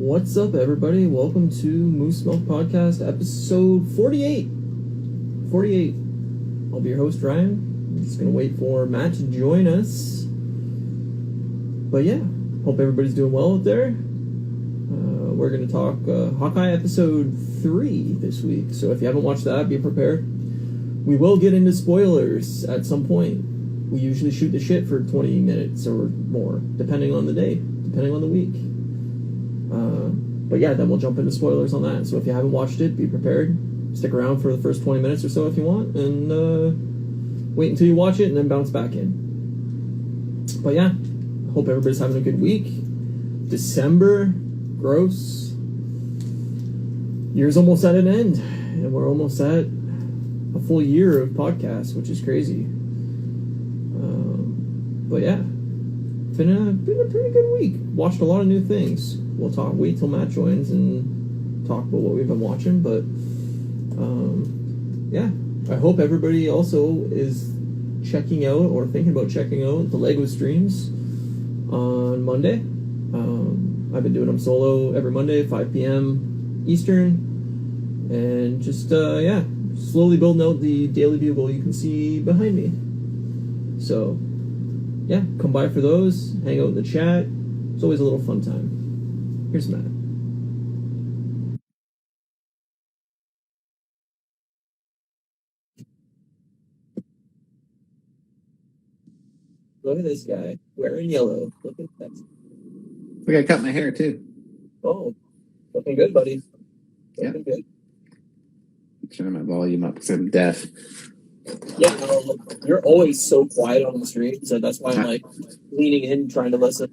What's up, everybody? Welcome to Moose Milk Podcast, episode 48. 48. I'll be your host, Ryan. I'm just going to wait for Matt to join us. But yeah, hope everybody's doing well out there. We're going to talk Hawkeye episode 3 this week. So if you haven't watched that, be prepared. We will get into spoilers at some point. We usually shoot the shit for 20 minutes or more, depending on the day, depending on the week. But yeah, then we'll jump into spoilers on that. So if you haven't watched it, be prepared. Stick around for the first 20 minutes or so if you want, and wait until you watch it and then bounce back in. But yeah, hope everybody's having a good week. December, gross. Year's almost at an end, and we're almost at a full year of podcasts, which is crazy. But yeah, been a pretty good week. Watched a lot of new things. We'll wait till Matt joins and talk about what we've been watching. But yeah, I hope everybody also is checking out or thinking about checking out the Lego streams on Monday. I've been doing them solo every Monday, 5 p.m. Eastern, and just slowly building out the Daily Bugle you can see behind me. So yeah, come by for those, hang out in the chat. It's always a little fun time. Here's Matt. Look at this guy wearing yellow. Look at that. Look, I cut my hair too. Oh, looking good, buddy. Looking good. Turn my volume up because I'm deaf. Yeah, no, you're always so quiet on the stream, so that's why I'm like leaning in, trying to listen.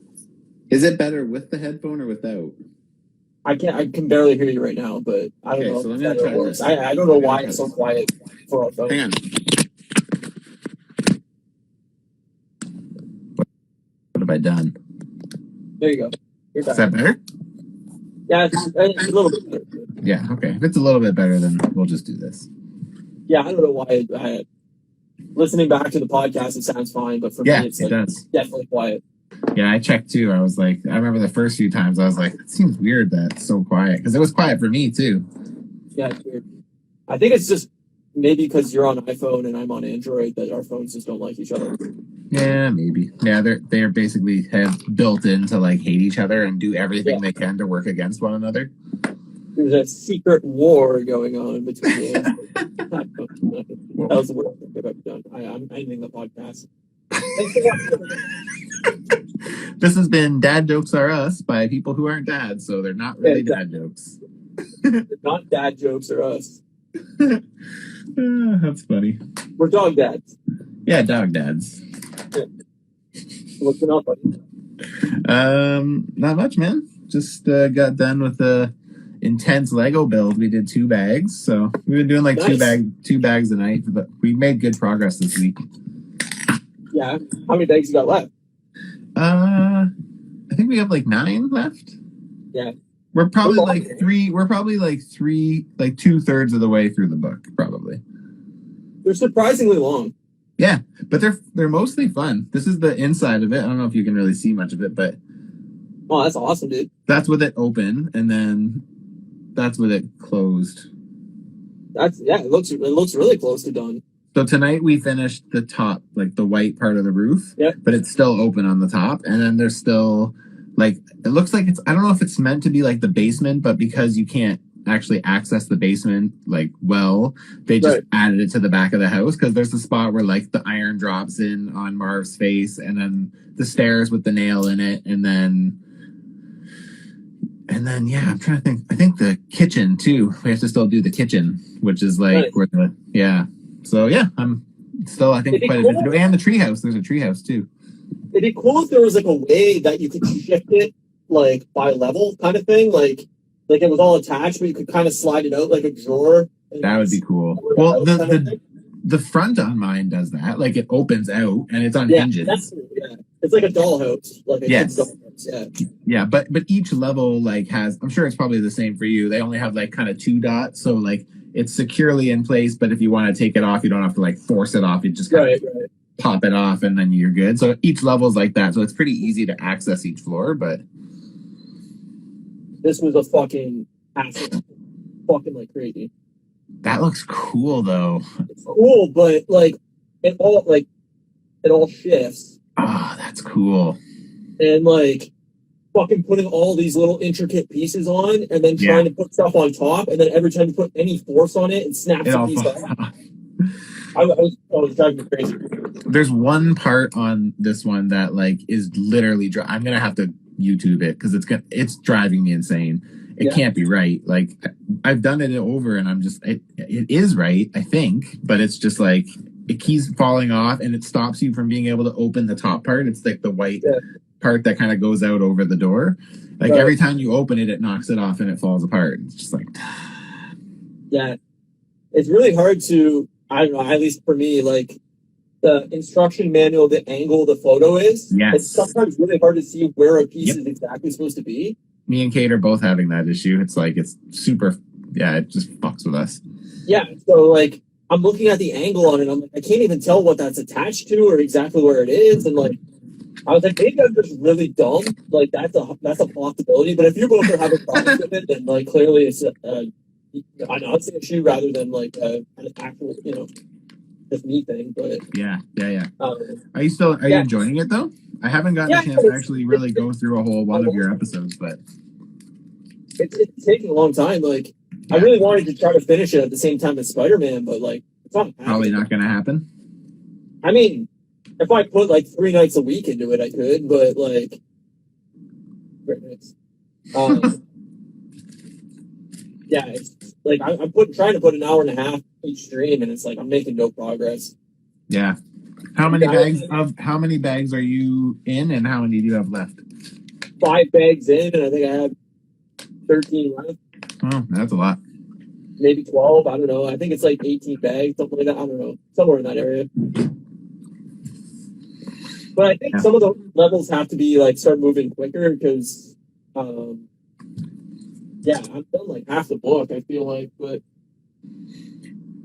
Is it better with the headphone or without? I can barely hear you right now, but I don't know. So let me try this. I don't know why it's so quiet for our phone. Hang on. What have I done? There you go. You're back. Is that better? Yeah, it's a little bit better. Yeah, okay. If it's a little bit better, then we'll just do this. Yeah, I don't know why. Listening back to the podcast, it sounds fine, but for me, it's like definitely quiet. Yeah, I checked too. I was like, I remember the first few times I was like, it seems weird that it's so quiet, because it was quiet for me too. Yeah, it's weird. I think it's just maybe because you're on iPhone and I'm on Android that our phones just don't like each other. Yeah, maybe. Yeah, they're basically built in to like hate each other and do everything they can to work against one another. There's a secret war going on between the That was the worst thing I've ever done. I'm ending the podcast. This has been Dad Jokes Are Us by people who aren't dads, so they're not really dad jokes. They're not dad jokes or us. That's funny. We're dog dads. Yeah, dog dads. Yeah. What's been up, buddy? Not much, man. Just got done with the intense Lego build. We did 2 bags, so we've been doing like nice. two bags a night, but we made good progress this week. Yeah. How many bags you got left? I think we have like 9 left. Yeah. We're probably like 2/3 of the way through the book, probably. They're surprisingly long. Yeah, but they're mostly fun. This is the inside of it. I don't know if you can really see much of it, but oh, that's awesome, dude. That's with it open, and then that's with it closed. It looks really close to done. So tonight we finished the top, like the white part of the roof, but it's still open on the top, and then there's still like it looks like I don't know if it's meant to be like the basement, but because you can't actually access the basement like they just added it to the back of the house, because there's the spot where like the iron drops in on Marv's face, and then the stairs with the nail in it, and then yeah, I'm trying to think. I think the kitchen too. We have to still do the kitchen, which is like where So yeah, I'm still I think quite a bit to do, and the treehouse. There's a treehouse too. It'd be cool if there was like a way that you could shift it like by level kind of thing, like it was all attached, but you could kind of slide it out like a drawer. That would be cool. Well, the front on mine does that. Like it opens out and it's on hinges. It's like a dollhouse. Like dollhouse. Yeah, but each level like has. I'm sure it's probably the same for you. They only have like kind of 2 dots, so like it's securely in place. But if you want to take it off, you don't have to like force it off. You just kind of pop it off and then you're good. So each level is like that. So it's pretty easy to access each floor, but this was a fucking hassle. Fucking like crazy. That looks cool though. It's cool, but like it all shifts. Oh, that's cool. And like fucking putting all these little intricate pieces on and then trying to put stuff on top, and then every time you put any force on it, it snaps a piece off. I was driving me crazy. There's one part on this one that like is literally I'm gonna have to YouTube it because it's driving me insane. It can't be right. Like I've done it over and I'm just it is right, I think, but it's just like it keeps falling off and it stops you from being able to open the top part. It's like the white part that kind of goes out over the door. Like every time you open it, it knocks it off and it falls apart. It's just like it's really hard to, I don't know, at least for me, like the instruction manual, the angle the photo is, it's sometimes really hard to see where a piece is exactly supposed to be. Me and Kate are both having that issue. It's like, it's super, it just fucks with us. Yeah, so like, I'm looking at the angle on it, I'm like, I can't even tell what that's attached to or exactly where it is, and like, I was like, maybe I'm just really dumb. Like, that's a possibility, but if you're both having problems with it, then like, clearly it's an issue rather than like an actual, just me thing. But Are you enjoying it though? I haven't gotten a chance to actually really go through a whole one of your episodes, but it's taking a long time. Like I really wanted to try to finish it at the same time as Spider-Man, but like it's not probably not going to happen. I mean, if I put like 3 nights a week into it, I could, but like 3 nights. It's like I'm trying to put an hour and a half each stream, and it's like I'm making no progress. Yeah. How many bags are you in, and how many do you have left? 5 bags in, and I think I have 13 left. Oh, that's a lot. Maybe 12. I don't know. I think it's like 18 bags, something like that. I don't know. Somewhere in that area. But I think some of the levels have to be like start moving quicker because, I've done like half the book. I feel like, but.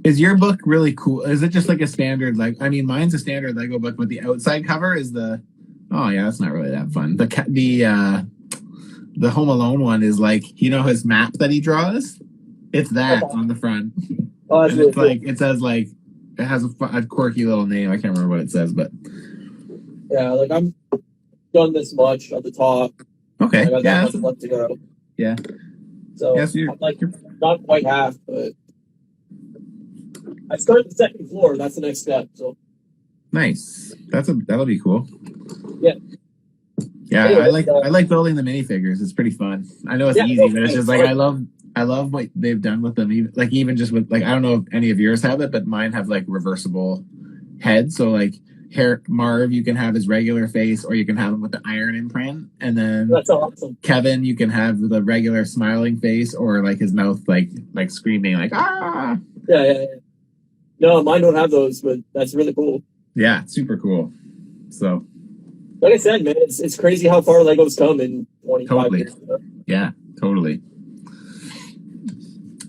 Is your book really cool? Is it just like a standard, like, I mean, mine's a standard Lego book, but the outside cover is that's not really that fun. The Home Alone one is like, his map that he draws? It's that on the front. Oh, that's really cool. Like, it says like, it has a quirky little name. I can't remember what it says, but. Yeah, like I'm done this much at the top. Okay. I got that much left to go. Yeah. So I'm like not quite half, but I start the second floor. That's the next step. So nice. That'll be cool. Yeah. Yeah, anyway, I like building the minifigures. It's pretty fun. I know it's easy, but it's just like I love what they've done with them. Even just with like, I don't know if any of yours have it, but mine have like reversible heads. So like Marv, you can have his regular face, or you can have him with the iron imprint, and then that's awesome. Kevin, you can have the regular smiling face, or like his mouth like screaming like ah. Yeah. No, mine don't have those, but that's really cool. Yeah, super cool. So, like I said, man, it's crazy how far Lego's come in 25 years. Yeah, totally.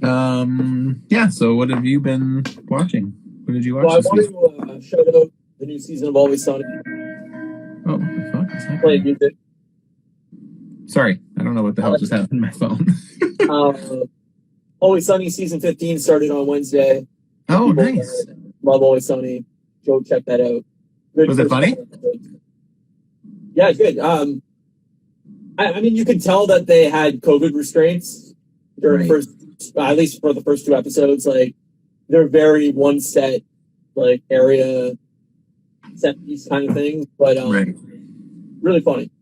So what have you been watching? What did you watch? Well, I want to shout out the new season of Always Sunny. Oh, what the fuck is happening? Playing music. Sorry, I don't know what the hell just happened to my phone. Always Sunny season 15 started on Wednesday. Oh, nice. Love Always Sunny. Go check that out. Good. Was it funny? Yeah, good. I mean, you could tell that they had COVID restraints during the first, at least for the first 2 episodes. Like, they're very one set, like, area, set piece kind of thing. But really funny.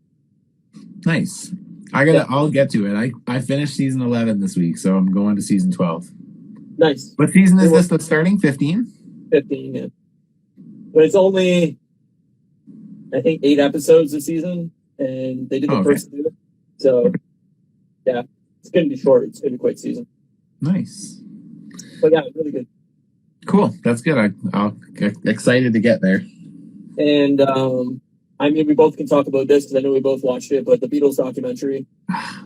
Nice. I'll get to it. I finished season 11 this week, so I'm going to season 12. Nice. What season is this that's starting? 15? 15, yeah. But it's only, I think, 8 episodes a season, and they did the first 2. So, yeah, it's going to be short. It's going to be quite season. Nice. But yeah, really good. Cool. That's good. I'll get excited to get there. And, I mean, we both can talk about this because I know we both watched it, but the Beatles documentary.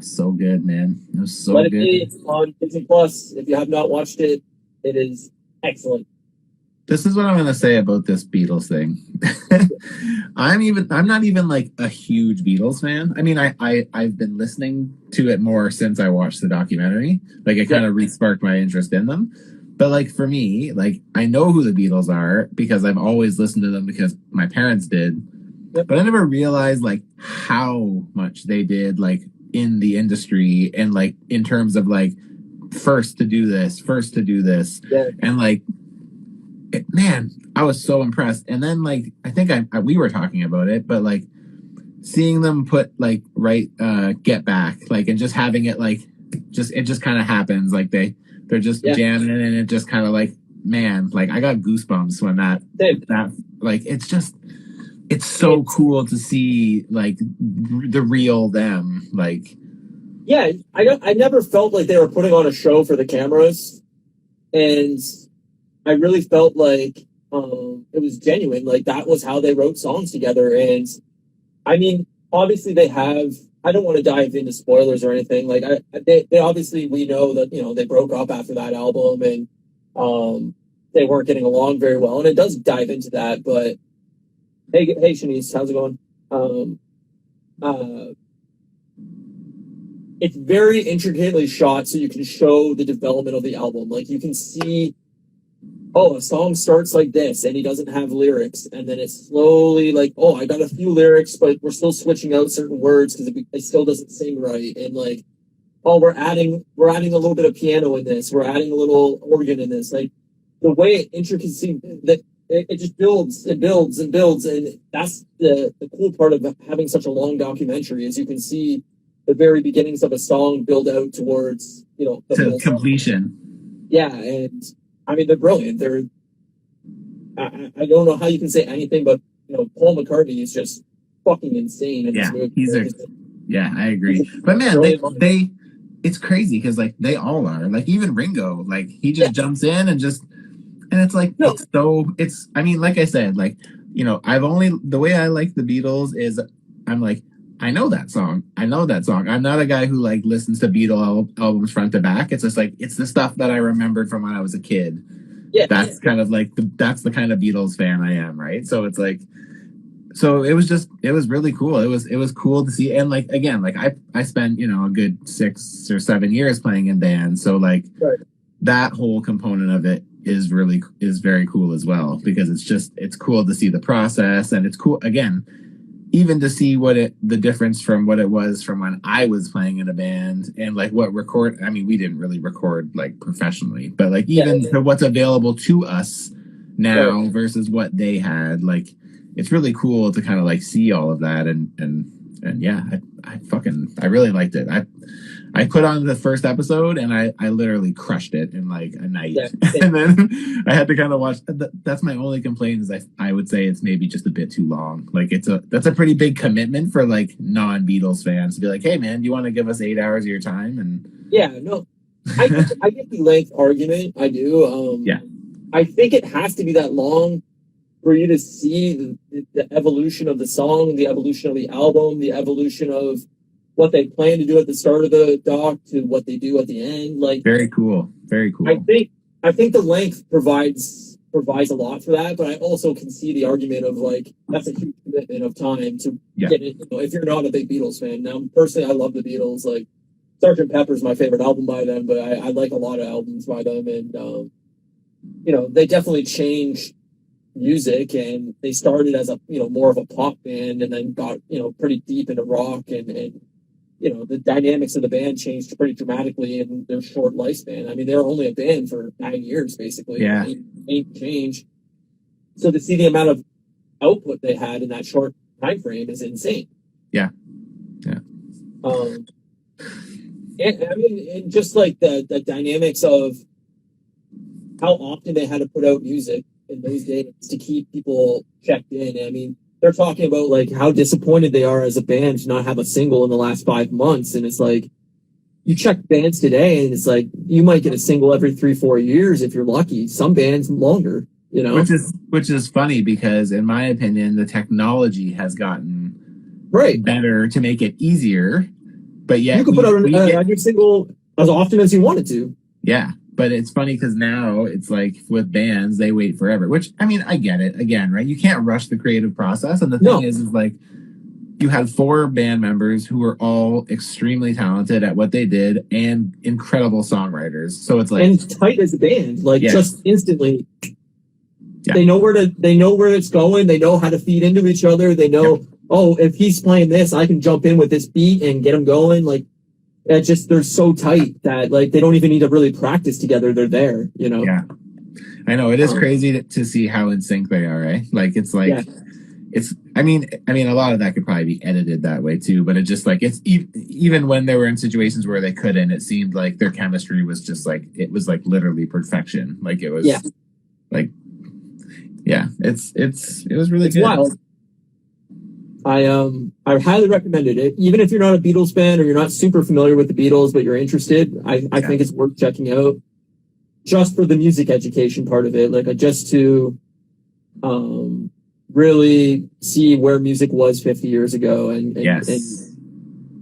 So good, man. It was so good. It's on Disney Plus. If you have not watched it, it is excellent. this is what I'm gonna say about this Beatles thing. I'm not even like a huge Beatles fan. I mean, I've been listening to it more since I watched the documentary. Like, it kind of re-sparked my interest in them. But like for me, like I know who the Beatles are because I've always listened to them because my parents did. But I never realized like how much they did like in the industry and like in terms of like first to do this, and like man, I was so impressed. And then like I think we were talking about it, but like seeing them put like Get Back, like, and just having it like it just kind of happens, like they're just jamming and it just kind of like, man, like I got goosebumps when that like it's so cool to see like the real them. Like, yeah, I never felt like they were putting on a show for the cameras, and I really felt like it was genuine. Like that was how they wrote songs together. And I mean, obviously they have. I don't want to dive into spoilers or anything. Like they obviously, we know that they broke up after that album, and they weren't getting along very well, and it does dive into that. But hey, Shanice, how's it going? It's very intricately shot, so you can show the development of the album. Like you can see, a song starts like this, and he doesn't have lyrics, and then it's slowly like, I got a few lyrics, but we're still switching out certain words because it still doesn't sing right, and like, we're adding a little bit of piano in this, we're adding a little organ in this, like the way intricacy that it just builds and builds and builds, and that's the cool part of having such a long documentary is you can see the very beginnings of a song build out towards to completion. Yeah, and I mean they're brilliant. I don't know how you can say anything, but Paul McCartney is just fucking insane in this movie. I agree. But man, it's crazy because like they all are. Like even Ringo, like he just jumps in and it's like I mean, like I said, like the way I like the Beatles is I'm like, I know that song. I'm not a guy who like listens to Beatles albums front to back. It's just like it's the stuff that I remembered from when I was a kid. Yeah, that's kind of like that's the kind of Beatles fan I am, right? So it's like, so it was really cool. It was cool to see, and like again, like I spent a good 6 or 7 years playing in bands, so like that whole component of it is very cool as well because it's cool to see the process, and it's cool again. Even to see the difference from what it was from when I was playing in a band and like I mean, we didn't really record like professionally, but like even to what's available to us now versus what they had, like it's really cool to kind of like see all of that. And yeah, I really liked it. I put on the first episode and I literally crushed it in like a night. And then I had to kind of watch. That's my only complaint is I would say it's maybe just a bit too long. Like that's a pretty big commitment for like non-Beatles fans to be like, hey man, do you want to give us 8 hours of your time? And I get the length argument. I do. I think it has to be that long for you to see the evolution of the song, the evolution of the album, the evolution of what they plan to do at the start of the doc to what they do at the end. Like very cool. I think the length provides a lot for that, but I also can see the argument of like that's a huge commitment of time to get it. If you're not a big Beatles fan, now personally I love the Beatles. Like Sgt. Pepper's my favorite album by them, but I like a lot of albums by them, and they definitely changed music, and they started as a more of a pop band, and then got pretty deep into rock, and the dynamics of the band changed pretty dramatically in their short lifespan. I mean, they were only a band for 9 years, basically. Yeah. Ain't change. So to see the amount of output they had in that short time frame is insane. Yeah. And I mean, and just like the dynamics of how often they had to put out music in those days to keep people checked in. I mean, they're talking about like how disappointed they are as a band to not have a single in the last 5 months. And it's like, you check bands today and it's like, you might get a single every 3-4 years if you're lucky. Some bands longer, Which is funny because in my opinion, the technology has gotten better to make it easier. But yet you can put out a new single as often as you wanted to. Yeah. but it's funny because now it's like with bands, they wait forever, which I mean, I get it again, right? You can't rush the creative process. And the thing is like, you had 4 band members who were all extremely talented at what they did and incredible songwriters. So it's like, and tight as a band, like just instantly. Yeah. They know where it's going. They know how to feed into each other. They know, oh, if he's playing this, I can jump in with this beat and get them going. Like, it just, they're so tight that like they don't even need to really practice together. They're there, you know? Yeah. I know it is crazy to see how in sync they are, right? Like, it's like, it's, I mean, a lot of that could probably be edited that way too, but it just like, it's even when they were in situations where they couldn't, it seemed like their chemistry was just like, it was like literally perfection. Like it was like, it was really good. Wild. I highly recommended it. Even if you're not a Beatles fan or you're not super familiar with the Beatles, but you're interested, I think it's worth checking out just for the music education part of it. Like just to, really see where music was 50 years ago and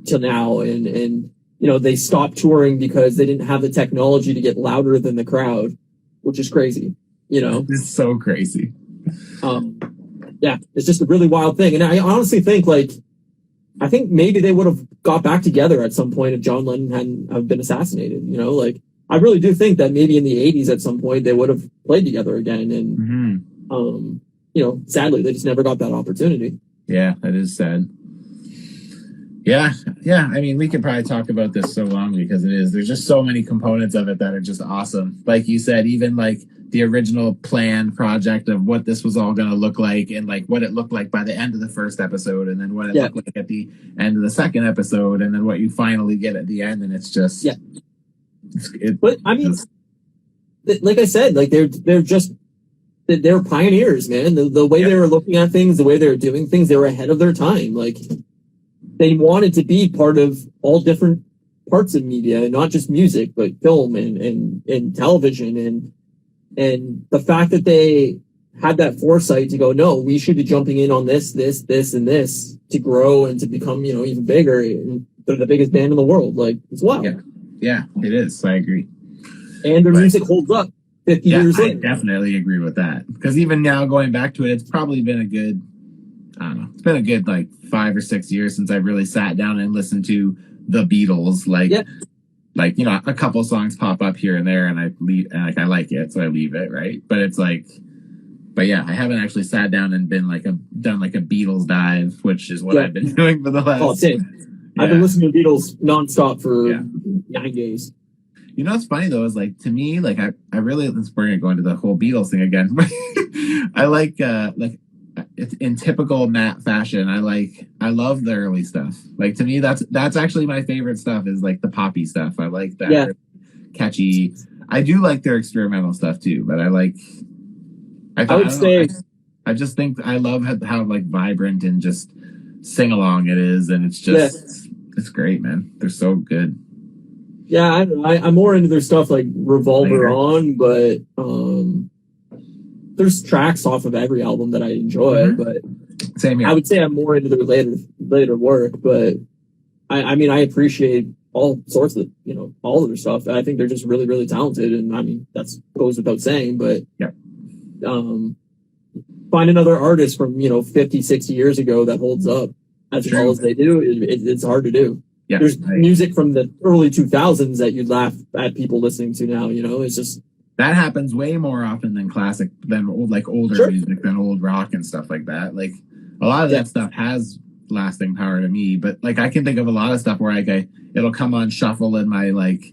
till now. And, you know, they stopped touring because they didn't have the technology to get louder than the crowd, which is crazy, you know? It's so crazy. It's just a really wild thing. And I honestly think I think maybe they would have got back together at some point if John Lennon hadn't have been assassinated, you know, like I really do think that maybe in the 80s at some point they would have played together again. And, you know, sadly, they just never got that opportunity. Yeah, that is sad. Yeah. I mean, we could probably talk about this so long because there's just so many components of it that are just awesome. Like you said, even like the original plan project of what this was all going to look like and like what it looked like by the end of the first episode and then what it looked like at the end of the second episode and then what you finally get at the end. And it's just, but I mean, like I said, like they're pioneers, man. The way they were looking at things, the way they were doing things, they were ahead of their time. Like they wanted to be part of all different parts of media, and not just music, but film and television. And the fact that they had that foresight to go, no, we should be jumping in on this, and this to grow and to become, you know, even bigger. And they're the biggest band in the world. Like it's wild. Yeah, it is. I agree. And their music holds up 50 years later. I definitely agree with that. Because even now, going back to it, it's probably been a good, I don't know, it's been a good like 5 or 6 years since I really sat down and listened to the Beatles. Like, you know, a couple songs pop up here and there and I leave, and like I like it, so I leave it, right? But it's like, but yeah, I haven't actually sat down and been like done like a Beatles dive, which is what I've been doing for the last. I've been listening to Beatles nonstop for 9 days. You know what's funny though is like to me, like I really, we're gonna go into the whole Beatles thing again. I like it's in typical Matt fashion. I love the early stuff. Like to me, that's actually my favorite stuff is like the poppy stuff. I like that catchy. I do like their experimental stuff too, but I just think I love how like vibrant and just sing along it is, and it's just it's great, man. They're so good. Yeah, I'm more into their stuff like Revolver On, but there's tracks off of every album that I enjoy. But same here. I would say I'm more into their later work, but I mean I appreciate all sorts of, you know, all of their stuff. I think they're just really, really talented, and I mean that goes without saying. But find another artist from 50, 60 years ago that holds up as well as they do. It's hard to do. Yeah, there's music from the early 2000s that you'd laugh at people listening to now. You know, it's just that happens way more often than older music, than old rock and stuff like that. Like a lot of that stuff has lasting power to me, but like I can think of a lot of stuff where it'll come on shuffle in my it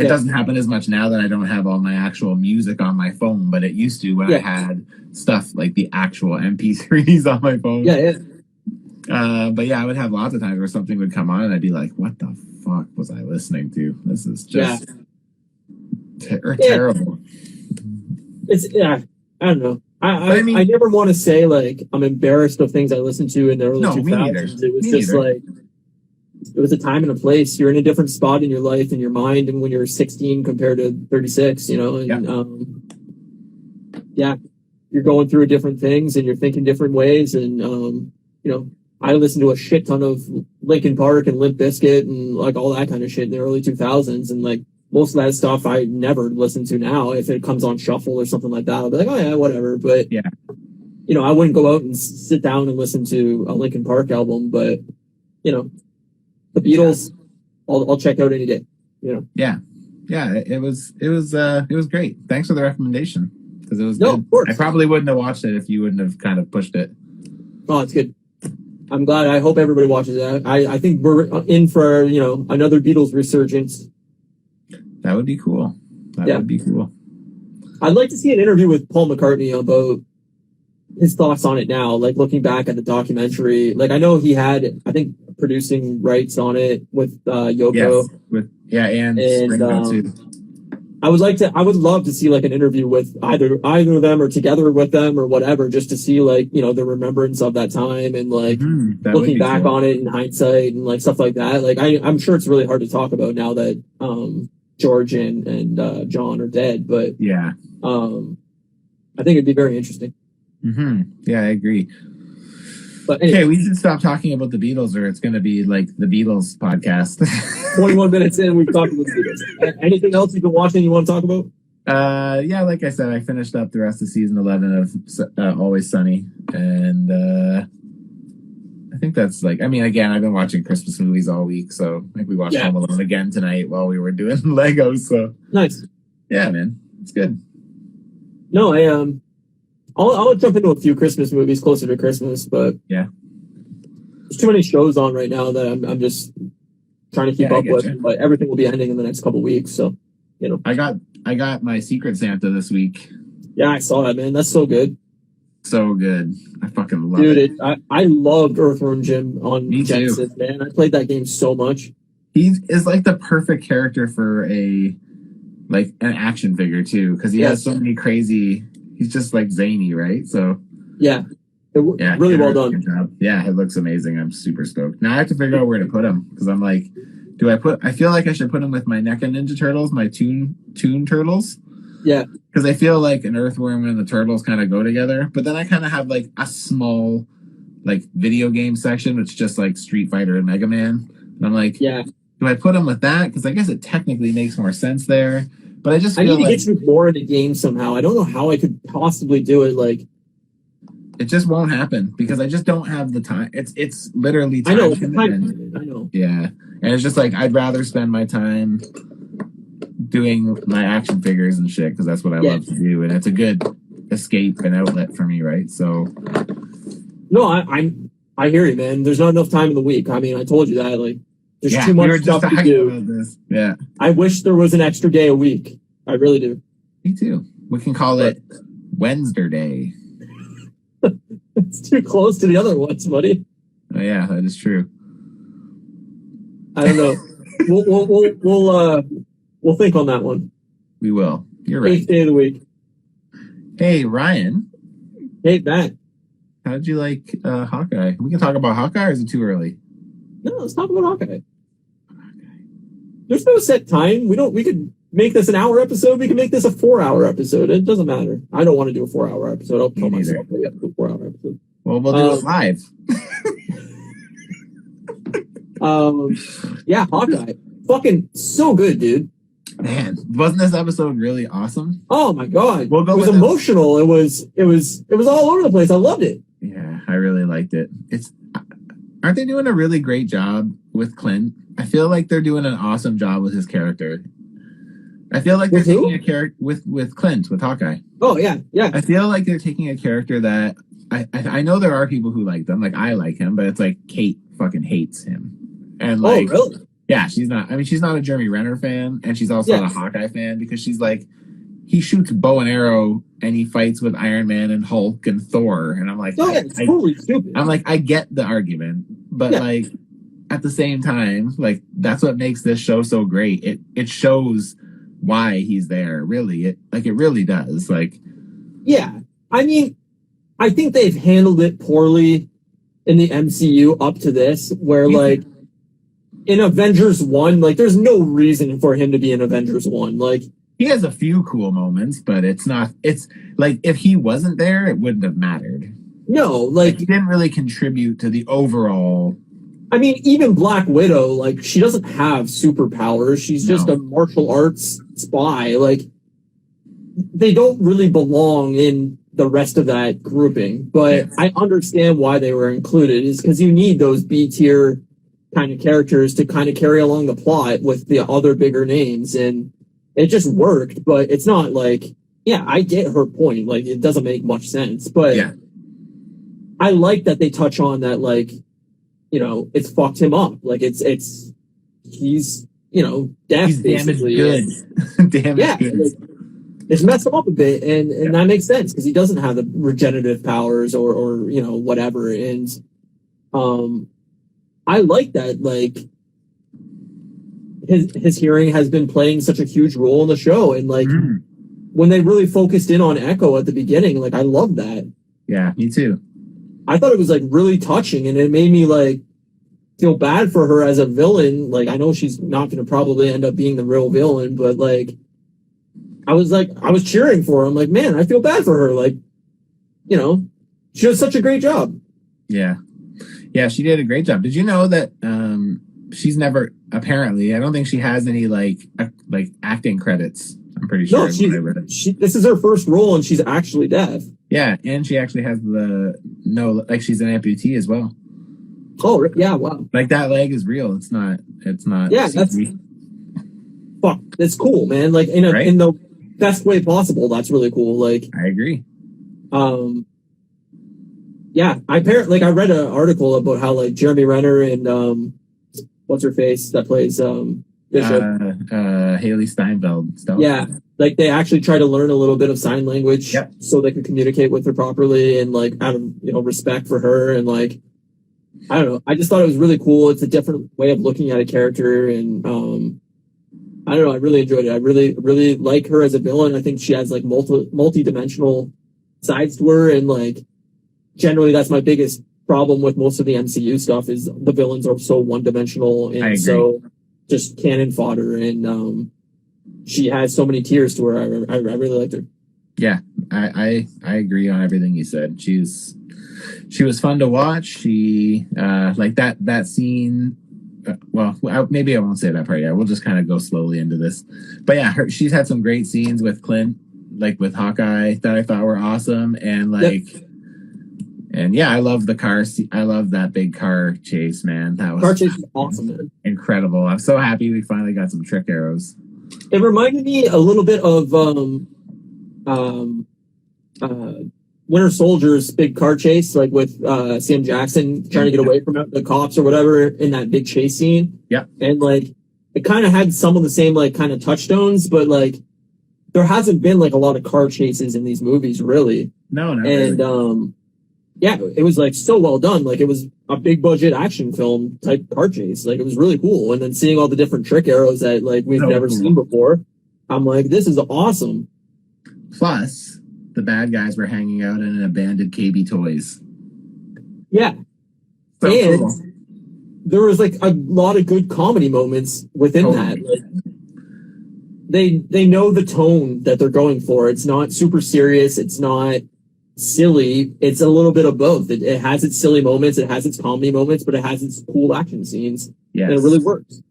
doesn't happen as much now that I don't have all my actual music on my phone, but it used to when I had stuff like the actual MP3s on my phone. But I would have lots of times where something would come on and I'd be like, what the fuck was I listening to? This is just terrible. It's I don't know. I never want to say like I'm embarrassed of things I listened to in the early 2000s. It was just like it was a time and a place. You're in a different spot in your life and your mind, and when you're 16 compared to 36, you know, and you're going through different things and you're thinking different ways, and I listened to a shit ton of Linkin Park and Limp Bizkit and like all that kind of shit in the early 2000s, and like most of that stuff I never listen to now. If it comes on shuffle or something like that, I'll be like, oh yeah, whatever. But yeah, I wouldn't go out and sit down and listen to a Linkin Park album. But the Beatles, I'll check out any day. Yeah, it was great. Thanks for the recommendation, because it was good. Of course. I probably wouldn't have watched it if you wouldn't have kind of pushed it. Oh, it's good. I'm glad. I hope everybody watches it. I think we're in for another Beatles resurgence. That would be cool. That would be cool. I'd like to see an interview with Paul McCartney about his thoughts on it now, like looking back at the documentary. Like, I know he had, I think, producing rights on it with Yoko. Yes, and Ringo too. I would love to see like an interview with either of them or together with them or whatever, just to see like, the remembrance of that time and like looking back on it in hindsight and like stuff like that. Like, I'm sure it's really hard to talk about now that George and John are dead, but yeah, I think it'd be very interesting. Yeah, I agree. But anyway, okay, we should stop talking about the Beatles, or it's going to be like the Beatles podcast. 21 minutes in, we've talked about the Beatles. Anything else you've been watching you want to talk about? Yeah, like I said, I finished up the rest of season 11 of Always Sunny, and I think that's like, I mean, again, I've been watching Christmas movies all week, so I think we watched Home Alone again tonight while we were doing Legos. So nice. Yeah, man, it's good. No, I'll jump into a few Christmas movies closer to Christmas, but yeah, there's too many shows on right now that I'm just trying to keep up with. You. But everything will be ending in the next couple weeks, so I got my Secret Santa this week. Yeah, I saw that, man. That's so good. So good. I fucking love it. Dude, I loved Earthworm Jim on Genesis, man. I played that game so much. He is like the perfect character for an action figure too, because he has so many crazy. He's just like zany, right? So really well done. Good job. Yeah, it looks amazing. I'm super stoked. Now I have to figure out where to put him, because I'm like, I feel like I should put him with my NECA Ninja Turtles, my Toon Turtles. Yeah. Because I feel like an earthworm and the turtles kind of go together. But then I kind of have like a small like video game section, which is just like Street Fighter and Mega Man. And I'm like, do I put them with that? Because I guess it technically makes more sense there. But I just feel need to get you more in the game somehow. I don't know how I could possibly do it. Like, it just won't happen because I just don't have the time. It's literally time. I know. Yeah. And it's just like, I'd rather spend my time doing my action figures and shit, because that's what I love to do, and it's a good escape and outlet for me, right? So no, I hear you, man. There's not enough time in the week. I mean, I told you that. Like, there's too much stuff to do. About this. Yeah, I wish there was an extra day a week. I really do. Me too. We can call it Wednesday Day. It's too close to the other ones, buddy. Oh yeah, that is true. I don't know. We'll think on that one. We will. You're right. 8th day of the week. Hey, Ryan. Hey, Matt. How'd you like Hawkeye? We can talk about Hawkeye, or is it too early? No, let's talk about Hawkeye. There's no set time. We could make this an hour episode. We can make this a 4-hour episode. It doesn't matter. I don't want to do a 4-hour episode. I'll tell myself we have to do a 4-hour episode. Well, we'll do it live. Yeah, Hawkeye. Fucking so good, dude. Man, wasn't this episode really awesome? Oh my god, it was emotional. It was all over the place. I loved it. Yeah, I really liked it. Aren't they doing a really great job with Clint? I feel like they're doing an awesome job with his character. I feel like they're taking a character with Clint, with Hawkeye. Oh yeah. I feel like they're taking a character that I know there are people who like them. Like, I like him, but it's like Kate fucking hates him. And like, oh really? Yeah, she's not a Jeremy Renner fan, and she's also not a Hawkeye fan, because she's like, he shoots bow and arrow and he fights with Iron Man and Hulk and Thor, and I'm like, it's totally stupid. I'm like, I get the argument, but like, at the same time, like, that's what makes this show so great. It shows why he's there. Really, it really does. Like, yeah, I mean, I think they've handled it poorly in the MCU up to this, where like, in Avengers 1, like, there's no reason for him to be in Avengers 1. Like, he has a few cool moments, but it's like, if he wasn't there, it wouldn't have mattered. No, like, he didn't really contribute to the overall I mean, even Black Widow, like, she doesn't have superpowers. She's just a martial arts spy. Like, they don't really belong in the rest of that grouping. But I understand why they were included, is because you need those B tier kind of characters to kind of carry along the plot with the other bigger names. And it just worked, but it's not like, yeah, I get her point. Like, it doesn't make much sense. But I like that they touch on that, like, you know, it's fucked him up. Like, he's, you know, deaf, he's basically. Damaged goods. It's messed him up a bit, and that makes sense because he doesn't have the regenerative powers or you know, whatever. And I like that, like, his hearing has been playing such a huge role in the show, and like when they really focused in on Echo at the beginning, like, I love that. Yeah, me too. I thought it was like really touching, and it made me like feel bad for her as a villain. Like, I know she's not going to probably end up being the real villain, but like, I was cheering for her. I'm like, man, I feel bad for her. Like, you know, she does such a great job. Yeah, she did a great job. Did you know that she's never, apparently, I don't think she has any like acting credits. I'm pretty sure. No, this is her first role, and she's actually deaf. Yeah, and she actually has she's an amputee as well. Oh, yeah, wow. Like, that leg is real. It's not. Yeah, that's cool, man. Like, in the best way possible. That's really cool. Like, I agree. Yeah, I read an article about how, like, Jeremy Renner and what's her face that plays Bishop, Haley Steinfeld. Yeah, like, they actually try to learn a little bit of sign language so they can communicate with her properly, and like, out of, you know, respect for her, and like, I don't know. I just thought it was really cool. It's a different way of looking at a character, and I don't know. I really enjoyed it. I really like her as a villain. I think she has like multi-dimensional sides to her, and like, generally that's my biggest problem with most of the MCU stuff is the villains are so one-dimensional and so just cannon fodder, and she has so many tiers to her. I really liked her. Yeah, I agree on everything you said. She was fun to watch. She like that scene. Well, maybe I won't say that part yet. We'll just kind of go slowly into this. But yeah, she's had some great scenes with Clint, like with Hawkeye, that I thought were awesome. And like, and yeah, I love the car. I love that big car chase, man. That was car chase is awesome, man. Incredible. I'm so happy we finally got some trick arrows. It reminded me a little bit of Winter Soldier's big car chase, like with Sam Jackson trying to get away from the cops or whatever in that big chase scene. Yeah. And like, it kind of had some of the same like kind of touchstones, but like, there hasn't been like a lot of car chases in these movies, really. No, not and really. Yeah, it was like so well done. Like, it was a big budget action film type car chase. Like, it was really cool. And then seeing all the different trick arrows that like we've never seen before, I'm like, this is awesome. Plus, the bad guys were hanging out in an abandoned KB Toys. Yeah. So and cool. There was like a lot of good comedy moments within that. Like, they know the tone that they're going for. It's not super serious. It's not silly. It's a little bit of both. It has its silly moments. It has its comedy moments, but it has its cool action scenes. Yes. And it really works.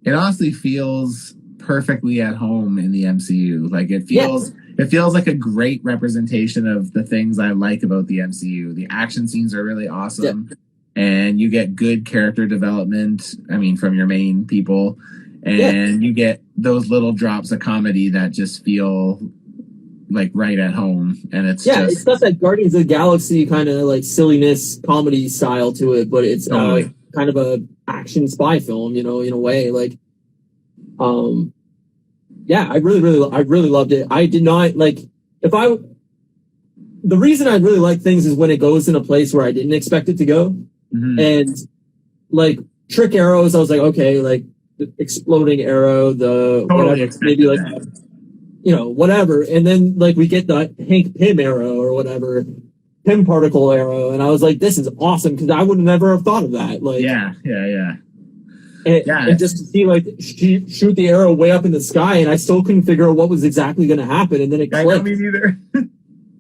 It honestly feels perfectly at home in the MCU. Like, it feels... It feels like a great representation of the things I like about the MCU. The action scenes are really awesome, and you get good character development, I mean, from your main people, and you get those little drops of comedy that just feel like right at home. And it's it's not that Guardians of the Galaxy kind of like silliness comedy style to it, but it's kind of a action spy film, you know, in a way. Like, yeah, I really loved it. I did not like the reason I really like things is when it goes in a place where I didn't expect it to go. Mm-hmm. And like trick arrows, I was like, okay, like the exploding arrow, whatever, maybe like, you know, whatever. And then like we get the Hank Pym arrow or whatever, Pym particle arrow. And I was like, this is awesome. Cause I would never have thought of that. Like, yeah. And just to see like shoot the arrow way up in the sky, and I still couldn't figure out what was exactly going to happen, and then it clicked. Me neither.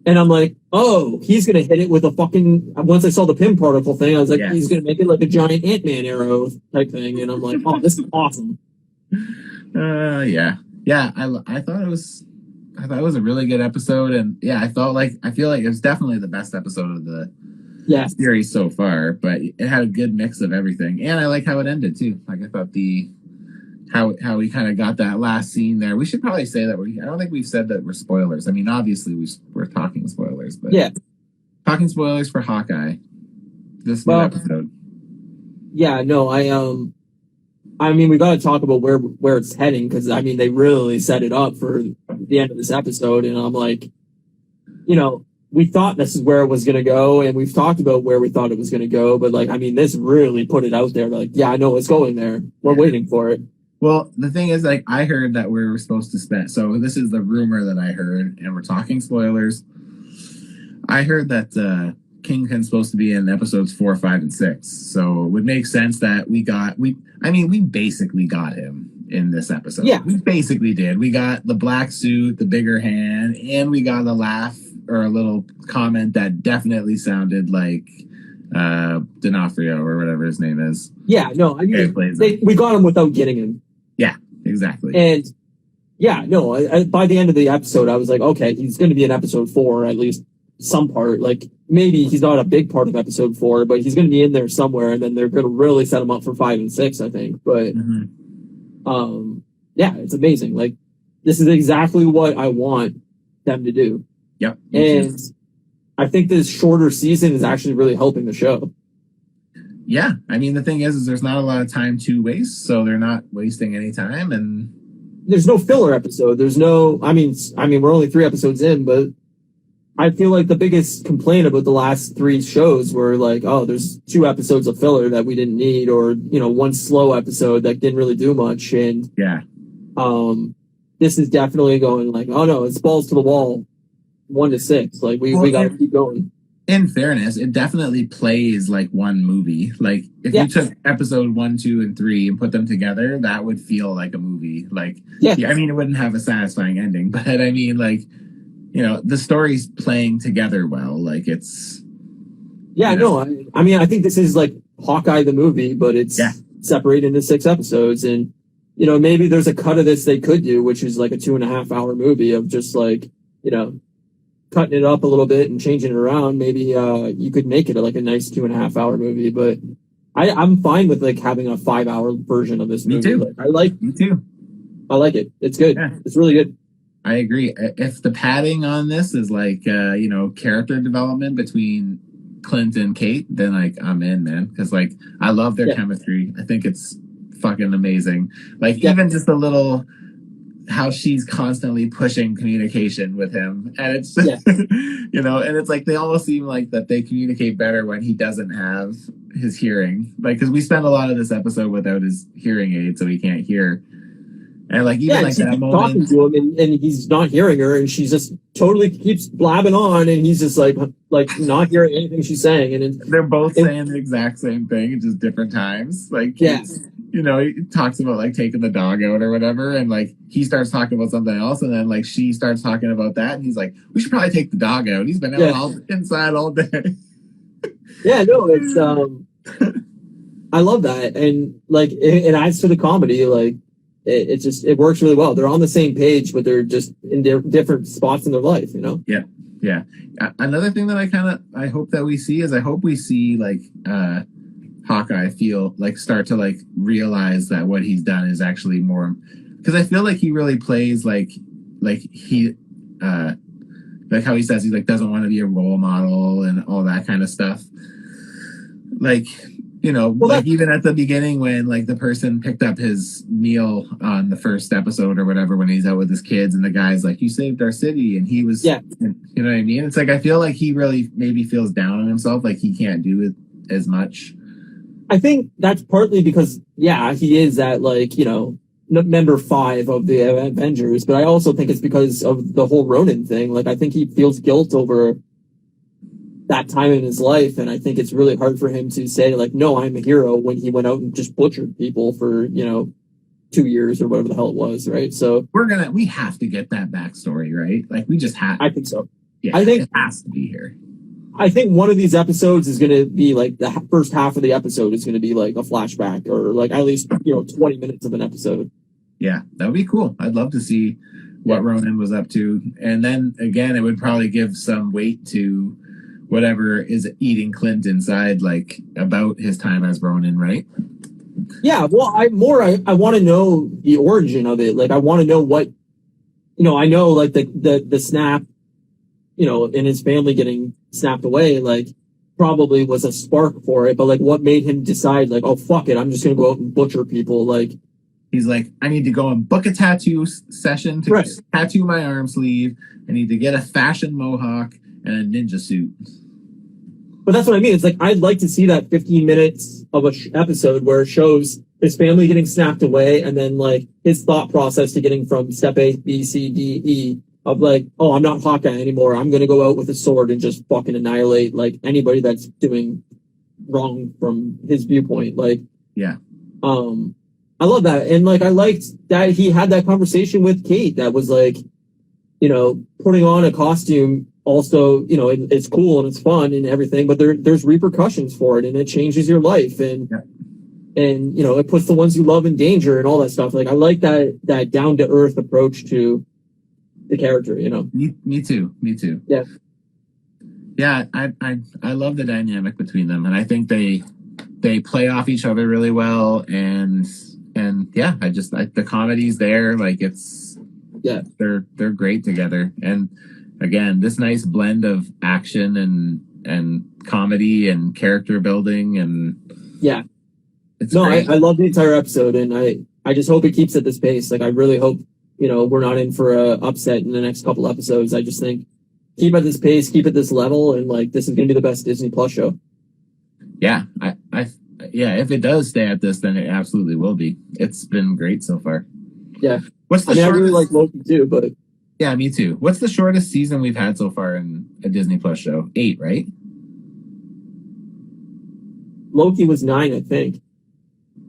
And I'm like, oh, he's going to hit it with a fucking... Once I saw the Pym particle thing, I was like, he's going to make it like a giant Ant-Man arrow type thing. And I'm like, oh, this is awesome. Yeah. I thought it was a really good episode, and I feel like it was definitely the best episode of the series so far. But it had a good mix of everything, and I like how it ended too. Like I thought how we kind of got that last scene there. We should probably say that I don't think we've said that we're spoilers. I mean, obviously we're talking spoilers, but talking spoilers for Hawkeye. This new episode. Yeah, no, I mean, we got to talk about where it's heading, because I mean, they really set it up for the end of this episode, and I'm like, we thought this is where it was going to go, and we've talked about where we thought it was going to go, but like, I mean, this really put it out there. Like, I know it's going there. We're waiting for it. Well, the thing is, like, I heard that we were supposed to spend. So this is the rumor that I heard, and we're talking spoilers. I heard that Kingpin's supposed to be in episodes 4, 5, and 6. So it would make sense that we basically got him in this episode. Yeah. We basically did. We got the black suit, the bigger hand, and we got a laugh or a little comment that definitely sounded like D'Onofrio or whatever his name is. Yeah, no, I mean, we got him without getting him. Yeah, exactly. And by the end of the episode, I was like, okay, he's going to be in episode 4, at least some part. Like, maybe he's not a big part of episode 4, but he's going to be in there somewhere, and then they're going to really set him up for 5 and 6, I think. But it's amazing. Like, this is exactly what I want them to do. Yep. And I think this shorter season is actually really helping the show. Yeah, I mean, the thing is there's not a lot of time to waste, so they're not wasting any time, and there's no filler episode. There's no, I mean, we're only 3 episodes in, but I feel like the biggest complaint about the last 3 shows were like, oh, there's 2 episodes of filler that we didn't need, or, 1 slow episode that didn't really do much. And this is definitely going like, oh no, it's balls to the wall, 1 to 6. Like we got to keep going. In fairness, it definitely plays like one movie. Like if you took episode 1, 2, and 3 and put them together, that would feel like a movie. Like, I mean, it wouldn't have a satisfying ending, but I mean, like, the story's playing together well. Like it's. Yeah, no, I mean, I think this is like Hawkeye the movie, but it's separated into 6 episodes, and maybe there's a cut of this they could do, which is like a 2.5 hour movie of just like cutting it up a little bit and changing it around. Maybe you could make it like a nice 2.5 hour movie, but I'm fine with like having a 5 hour version of this movie. Me too. I like it. It's good. Yeah. It's really good. I agree. If the padding on this is like character development between Clint and Kate, then like I'm in, man, because like I love their chemistry. I think it's fucking amazing. Like even just a little how she's constantly pushing communication with him, and it's and it's like they almost seem like that they communicate better when he doesn't have his hearing, like because we spend a lot of this episode without his hearing aid, so he can't hear, and like even like that moment talking to him and he's not hearing her, and she just totally keeps blabbing on, and he's just like not hearing anything she's saying, and they're both saying the exact same thing at just different times. Like he talks about like taking the dog out or whatever, and like he starts talking about something else, and then like she starts talking about that, and he's like, we should probably take the dog out. He's been out inside all day. Yeah, no, it's I love that, and like it adds to the comedy. Like it works really well. They're on the same page, but they're just in different spots in their life. Yeah. Another thing that I hope that we see is like Hawkeye start to like realize that what he's done is actually more, because I feel like he really plays like he like how he says he like doesn't want to be a role model and all that kind of stuff. Like even at the beginning when like the person picked up his meal on the first episode or whatever, when he's out with his kids and the guy's like, you saved our city, and he was you know what I mean? It's like I feel like he really maybe feels down on himself, like he can't do it as much. I think that's partly because, he is that, like, member 5 of the Avengers, but I also think it's because of the whole Ronin thing. Like, I think he feels guilt over that time in his life, and I think it's really hard for him to say, like, no, I'm a hero, when he went out and just butchered people for, 2 years or whatever the hell it was, right? So we have to get that backstory, right? Like, we just have. I think so. Yeah, I think it has to be here. I think one of these episodes is going to be like the first half of the episode is going to be like a flashback or like at least 20 minutes of an episode. Yeah, that would be cool. I'd love to see what Ronan was up to, and then again, it would probably give some weight to whatever is eating Clint inside, like about his time as Ronan, right? Yeah, well, I want to know the origin of it. Like, I want to know what, I know like the snap, and his family getting snapped away, like probably was a spark for it. But like, what made him decide, like, oh fuck it, I'm just gonna go out and butcher people? Like, he's like, I need to go and book a tattoo session to tattoo my arm sleeve. I need to get a fashion mohawk and a ninja suit. But that's what I mean. It's like, I'd like to see that 15 minutes of a episode where it shows his family getting snapped away and then like his thought process to getting from step A, B, C, D, E of like, oh, I'm not Hawkeye anymore. I'm going to go out with a sword and just fucking annihilate like anybody that's doing wrong from his viewpoint. Like, yeah. I love that. And like, I liked that he had that conversation with Kate that was like, putting on a costume also, it's cool and it's fun and everything, but there's repercussions for it and it changes your life and it puts the ones you love in danger and all that stuff. Like, I like that down to earth approach to the character, Me too. Yeah. Yeah, I love the dynamic between them, and I think they play off each other really well, and yeah, the comedy's there, like they're great together. And again, this nice blend of action and comedy and character building, and it's great. I love the entire episode, and I just hope it keeps at this pace. Like, I really hope we're not in for a upset in the next couple episodes. I just think keep at this pace, keep at this level, and like this is going to be the best Disney Plus show. Yeah, if it does stay at this, then it absolutely will be. It's been great so far. Yeah, what's the shortest? I really like Loki too, but yeah, me too. What's the shortest season we've had so far in a Disney Plus show? 8, right? Loki was 9, I think.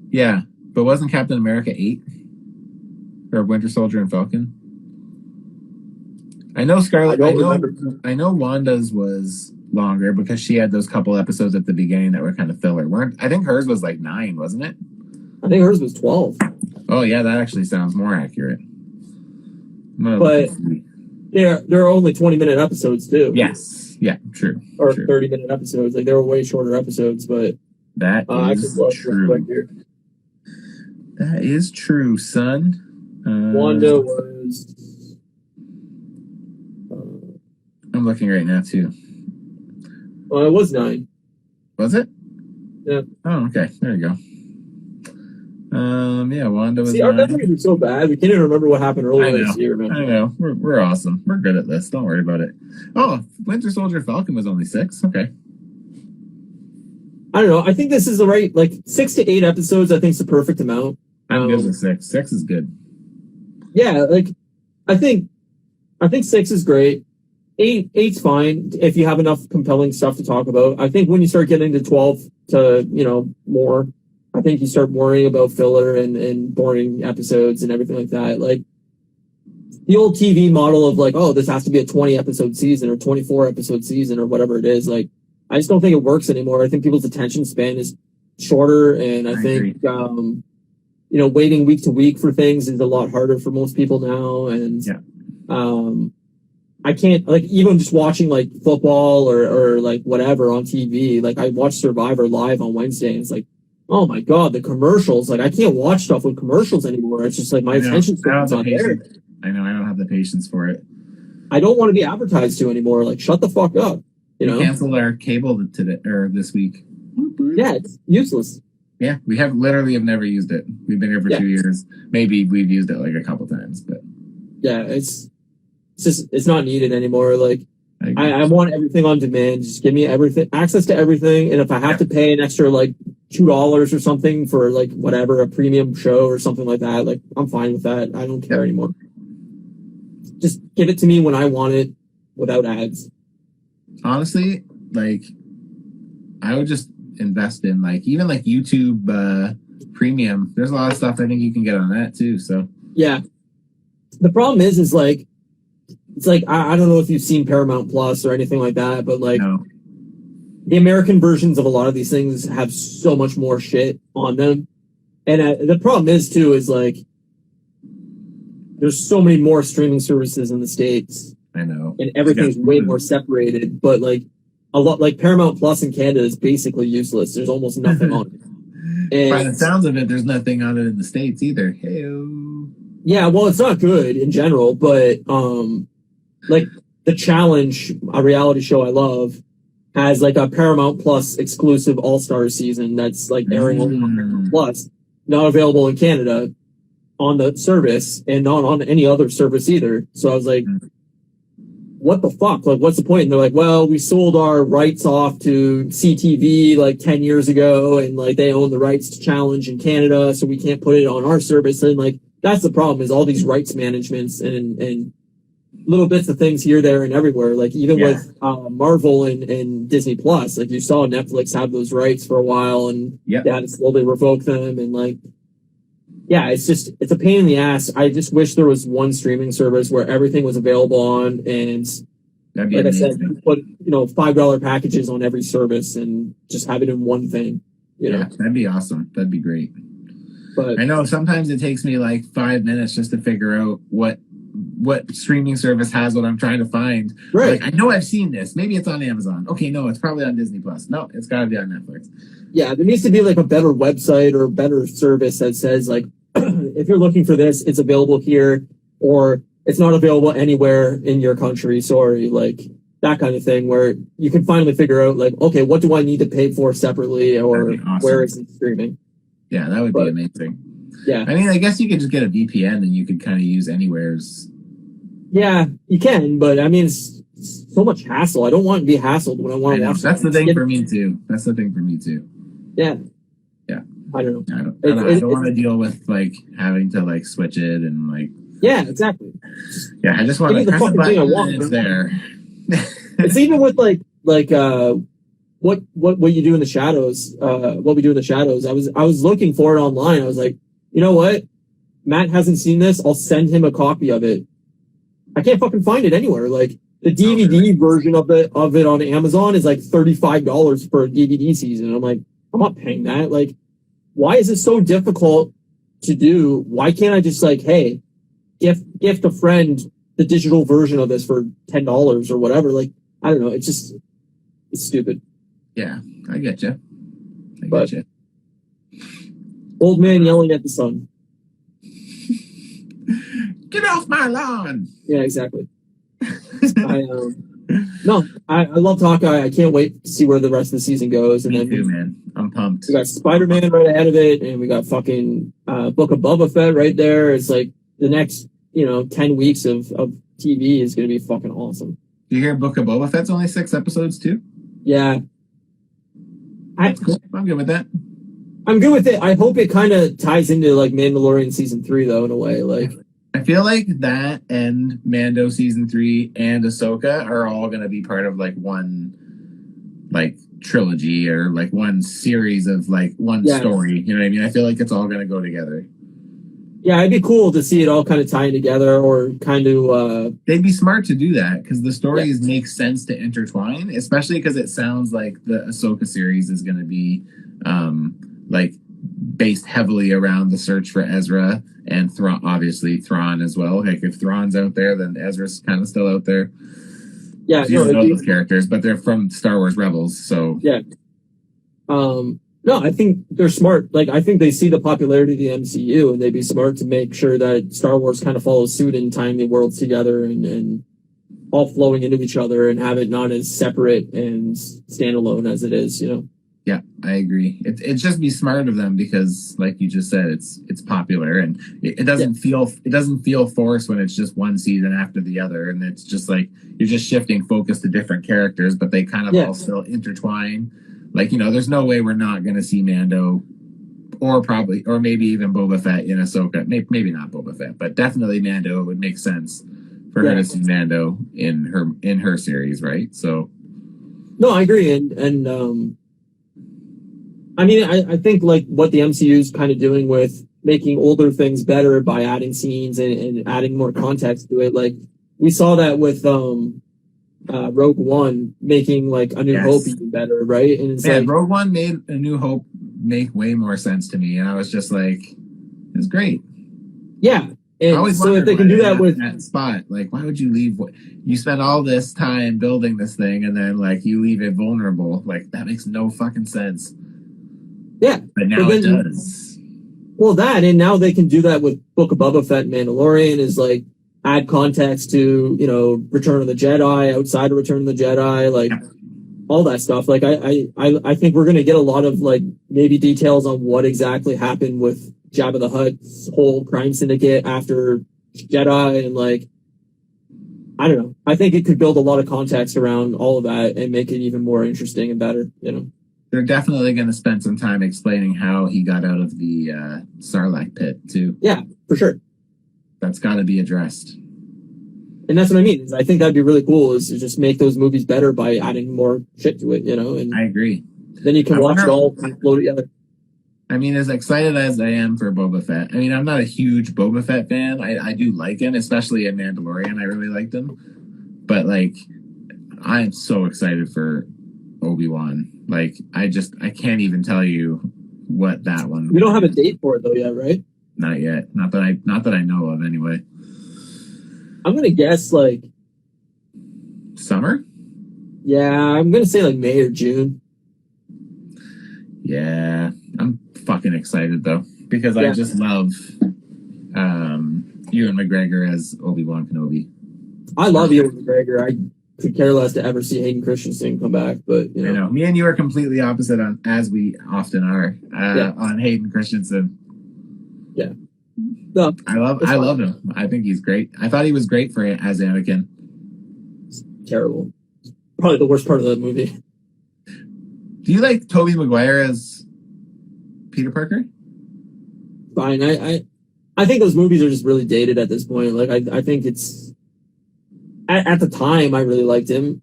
Yeah, but wasn't Captain America 8? Or Winter Soldier and Falcon? I know Scarlet. I know Wanda's was longer because she had those couple episodes at the beginning that were kind of filler. I think hers was like 9, wasn't it? I think hers was 12. Oh yeah, that actually sounds more accurate. But there are only 20-minute episodes too. Yes. Yeah. True. Or 30-minute episodes. Like, there were way shorter episodes, but that is true. That is true, son. Wanda was. I'm looking right now too. Well, it was 9. Was it? Yeah. Oh, okay. There you go. Yeah, Wanda was. See, our memories are so bad. We can't even remember what happened earlier this year, man. I know. We're awesome. We're good at this. Don't worry about it. Oh, Winter Soldier Falcon was only 6. Okay. I don't know. I think this is the right, like, 6 to 8 episodes. I think is the perfect amount. I'm good with 6. 6 is good. Yeah, like, I think 6 is great. 8's fine if you have enough compelling stuff to talk about. I think when you start getting to 12 to more, I think you start worrying about filler and boring episodes and everything like that. Like, the old TV model of like, oh, this has to be a 20 episode season or 24 episode season or whatever it is. Like, I just don't think it works anymore. I think people's attention span is shorter, and I think waiting week to week for things is a lot harder for most people now. And I can't, like, even just watching like football or like whatever on TV. Like, I watched Survivor live on Wednesday, and it's like, oh my god, the commercials! Like, I can't watch stuff with commercials anymore. It's just like my attention span's not there. I know, I don't have the patience for it. I don't want to be advertised to anymore. Like, shut the fuck up. We canceled our cable today or this week. Yeah, it's useless. Yeah, we have never used it. We've been here for 2 years. Maybe we've used it like a couple times, but yeah, it's not needed anymore. Like, I want everything on demand. Just give me everything, access to everything. And if I have to pay an extra like $2 or something for like whatever, a premium show or something like that, like, I'm fine with that. I don't care anymore. Just give it to me when I want it without ads. Honestly, like, I would just invest in like even like YouTube Premium. There's a lot of stuff I think you can get on that too. So yeah, the problem is like it's like I don't know if you've seen Paramount Plus or anything like that, but like No. the American versions of a lot of these things have so much more shit on them, and the problem is like there's so many more streaming services in the States. I know. And everything's way more separated, but like a lot, like Paramount Plus in Canada is basically useless. There's almost nothing on it. And, by the sounds of it, there's nothing on it in the States either. Hey-o. Yeah, well, it's not good in general, but like The Challenge, a reality show I love, has like a Paramount Plus exclusive All-Star season that's like airing only on Paramount Plus, not available in Canada on the service and not on any other service either. So I was like, what the fuck? Like, what's the point? And they're like, well, we sold our rights off to CTV like 10 years ago, and like they own the rights to Challenge in Canada, so we can't put it on our service. And like, that's the problem, is all these rights managements and little bits of things here, there, and everywhere. Like, even with Marvel and Disney Plus, like, you saw Netflix have those rights for a while, and they had to slowly revoke them. And like, yeah, it's a pain in the ass. I just wish there was one streaming service where everything was available on, and like amazing. I said, put $5 packages on every service and just have it in one thing. You know, that'd be awesome. That'd be great. But I know sometimes it takes me like 5 minutes just to figure out what streaming service has what I'm trying to find. Right. Like, I know I've seen this. Maybe it's on Amazon. Okay, no, it's probably on Disney Plus. No, it's got to be on Netflix. Yeah, there needs to be like a better website or a better service that says like, if you're looking for this, it's available here, or it's not available anywhere in your country. Sorry, like that kind of thing, where you can finally figure out like, okay, what do I need to pay for separately, or awesome. Where is it streaming? Yeah, that would be amazing. Yeah, I mean, I guess you could just get a VPN and you could kind of use anywhere's. Yeah, you can, but I mean, it's so much hassle. I don't want to be hassled when I want to watch. That's the thing for me too. That's the thing for me too. Yeah. Yeah. I don't know. I don't want to deal with like having to like switch it and like. Yeah, exactly. Yeah, I just want to press the button and it's there. It's even with like what you do in the shadows. What we do in the shadows. I was looking for it online. I was like, you know what? Matt hasn't seen this. I'll send him a copy of it. I can't fucking find it anywhere. Like the DVD version of it on Amazon is like $35 for a DVD season. I'm like, I'm not paying that. Like, why is it so difficult to do? Why can't I just like, hey, gift a friend the digital version of this for $10 or whatever? Like, I don't know. It's stupid. Yeah, I get you. I get you. Old man yelling at the sun. Get off my lawn! Yeah, exactly. I love Hawkeye. I can't wait to see where the rest of the season goes. And Me too, man. I'm pumped. We got Spider-Man right ahead of it, and we got fucking Book of Boba Fett right there. It's like the next 10 weeks of TV is going to be fucking awesome. Do you hear Book of Boba Fett's only 6 episodes too? Yeah. That's cool. I'm good with that. I'm good with it. I hope it kind of ties into like Mandalorian season 3 though, in a way. Like, I feel like that and Mando season 3 and Ahsoka are all going to be part of like one like trilogy or like one series of like one story. You know what I mean? I feel like it's all going to go together. Yeah, it'd be cool to see it all kind of tying together, or kind of. They'd be smart to do that because the stories make sense to intertwine, especially because it sounds like the Ahsoka series is going to be like based heavily around the search for Ezra and obviously Thrawn as well. Like if Thrawn's out there, then Ezra's kind of still out there. Yeah, you don't know those characters, but they're from Star Wars Rebels, so yeah. No, I think they're smart. Like, I think they see the popularity of the MCU, and they'd be smart to make sure that Star Wars kind of follows suit in tying the worlds together and all flowing into each other, and have it not as separate and standalone as it is, Yeah, I agree. It's just be smart of them because, like you just said, it's popular and it doesn't feel forced when it's just one season after the other, and it's just like you're just shifting focus to different characters, but they kind of all still intertwine. Like, there's no way we're not going to see Mando or maybe even Boba Fett in Ahsoka. Maybe not Boba Fett, but definitely Mando. It would make sense for her to see Mando in her series, right? So, no, I agree. And I mean, I think like what the MCU is kind of doing with making older things better by adding scenes and adding more context to it. Like we saw that with Rogue One making like A New Hope even better, right? And it's like Rogue One made A New Hope make way more sense to me, and I was just like, it's great. Yeah. And so if they can do that with that spot, like, why would you leave? You spend all this time building this thing, and then like you leave it vulnerable. Like that makes no fucking sense. Yeah, but now it does. Well, that, and now they can do that with Book of Boba Fett and Mandalorian, is like add context to, you know, Return of the Jedi, outside of Return of the Jedi, like all that stuff. Like I think we're gonna get a lot of like maybe details on what exactly happened with Jabba the Hutt's whole crime syndicate after Jedi, and like, I don't know. I think it could build a lot of context around all of that and make it even more interesting and better, you know. They're definitely going to spend some time explaining how he got out of the Sarlacc pit, too. Yeah, for sure. That's got to be addressed. And that's what I mean. Is I think that'd be really cool, is to just make those movies better by adding more shit to it, you know? And I agree. Then you can watch it all kind of flow together. I mean, as excited as I am for Boba Fett, I mean, I'm not a huge Boba Fett fan. I do like him, especially in Mandalorian. I really liked him. But, like, I'm so excited for Obi-Wan. Like, I can't even tell you what that one. We don't have a date for it though yet, right? Not yet. Not that I know of anyway. I'm gonna guess like summer? Yeah, I'm gonna say like May or June. Yeah. I'm fucking excited though. Because I just love Ewan McGregor as Obi-Wan Kenobi. I love Ewan McGregor. I could care less to ever see Hayden Christensen come back, but you know. I know. Me and you are completely opposite on, as we often are, on Hayden Christensen. Yeah. No, I love him. I think he's great. I thought he was great for it as Anakin. It's terrible. Probably the worst part of the movie. Do you like Tobey Maguire as Peter Parker? Fine. I think those movies are just really dated at this point. Like I think it's at the time I really liked him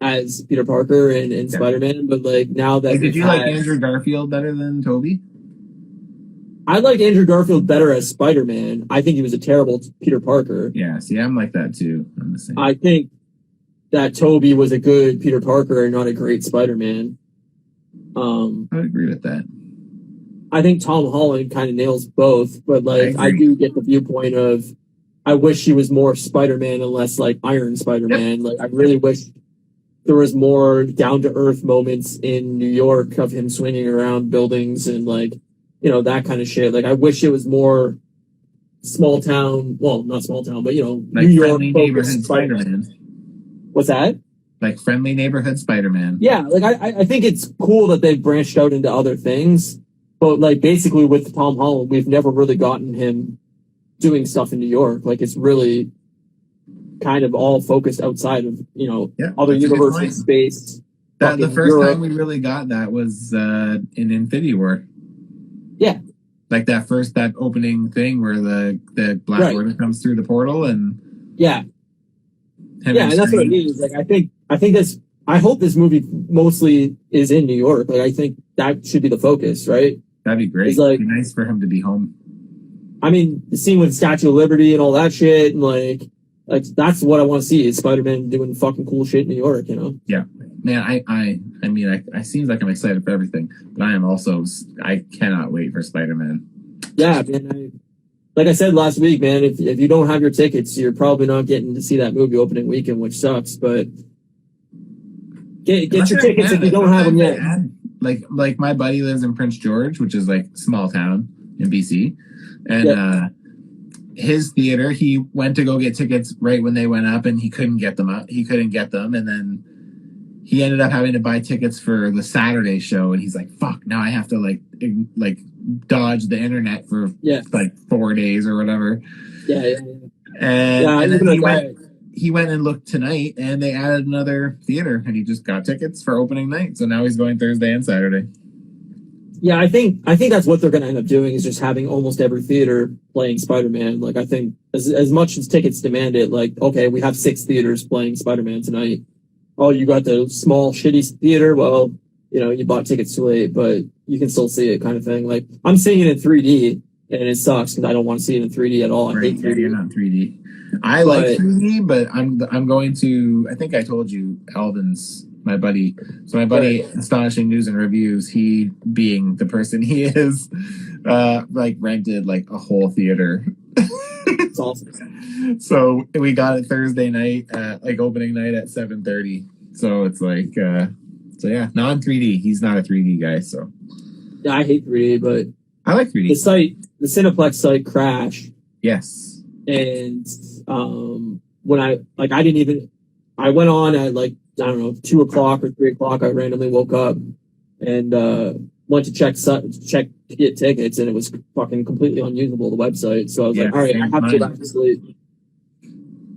as Peter Parker and Spider-Man, but like now that did you like Andrew Garfield better than Tobey? I liked Andrew Garfield better as Spider-Man. I think he was a terrible Peter Parker. Yeah, see, I'm like that too. I'm the same. I think that Tobey was a good Peter Parker and not a great Spider-Man. I would agree with that. I think Tom Holland kind of nails both, but like I do get the viewpoint of I wish he was more Spider-Man and less like Iron Spider-Man. Like I really wish there was more down-to-earth moments in New York of him swinging around buildings and like, you know, that kind of shit. Like I wish it was more small town. Well, not small town, but you know, like New York neighborhood Spider-Man. What's that? Like friendly neighborhood Spider-Man. Yeah, like I think it's cool that they've branched out into other things. But like basically with Tom Holland, we've never really gotten him doing stuff in New York. Like it's really kind of all focused outside of, you know, other universes, space. The first time we really got that was in Infinity War. Yeah. Like that opening thing where the Black Order comes through the portal and and that's what I mean. Is like I think this I hope this movie mostly is in New York. Like I think that should be the focus, right? That'd be great. Like, it'd be nice for him to be home. I mean, the scene with Statue of Liberty and all that shit, and like that's what I want to see is Spider-Man doing fucking cool shit in New York, you know? Yeah. Man, I mean, I seems like I'm excited for everything, but I cannot wait for Spider-Man. Yeah, man. Like I said last week, man, if you don't have your tickets, you're probably not getting to see that movie opening weekend, which sucks, but get your tickets if you don't have them yet. Like my buddy lives in Prince George, which is like small town in BC, and his theater, he went to go get tickets right when they went up, and he couldn't get them up. He couldn't get them, and then he ended up having to buy tickets for the Saturday show, and he's like, "Fuck! Now I have to like dodge the internet for like 4 days or whatever." And then he went and looked tonight, and they added another theater, and he just got tickets for opening night. So now he's going Thursday and Saturday. Yeah, I think that's what they're going to end up doing is just having almost every theater playing Spider-Man. Like I think as much as tickets demand it, like okay, we have 6 theaters playing Spider-Man tonight. Oh, you got the small shitty theater. Well, you know, you bought tickets too late, but you can still see it, kind of thing. Like I'm seeing it in 3D, and it sucks because I don't want to see it in 3D at all. I hate 3D. You're not 3D. I like 3D, but I'm going to. I think I told you, Alvin's my buddy. So my buddy, Astonishing News and Reviews, he being the person he is, like rented like a whole theater. It's awesome. So we got it Thursday night, like opening night at 7:30. So it's like, so yeah, non 3D. He's not a 3D guy, so yeah, I hate 3D, but I like 3D. The Cineplex site crashed. Yes. And when I went on at like, I don't know, 2 o'clock or 3 o'clock, I randomly woke up and went to check to get tickets, and it was fucking completely unusable, the website. So I was like, all right, I have to go back to sleep.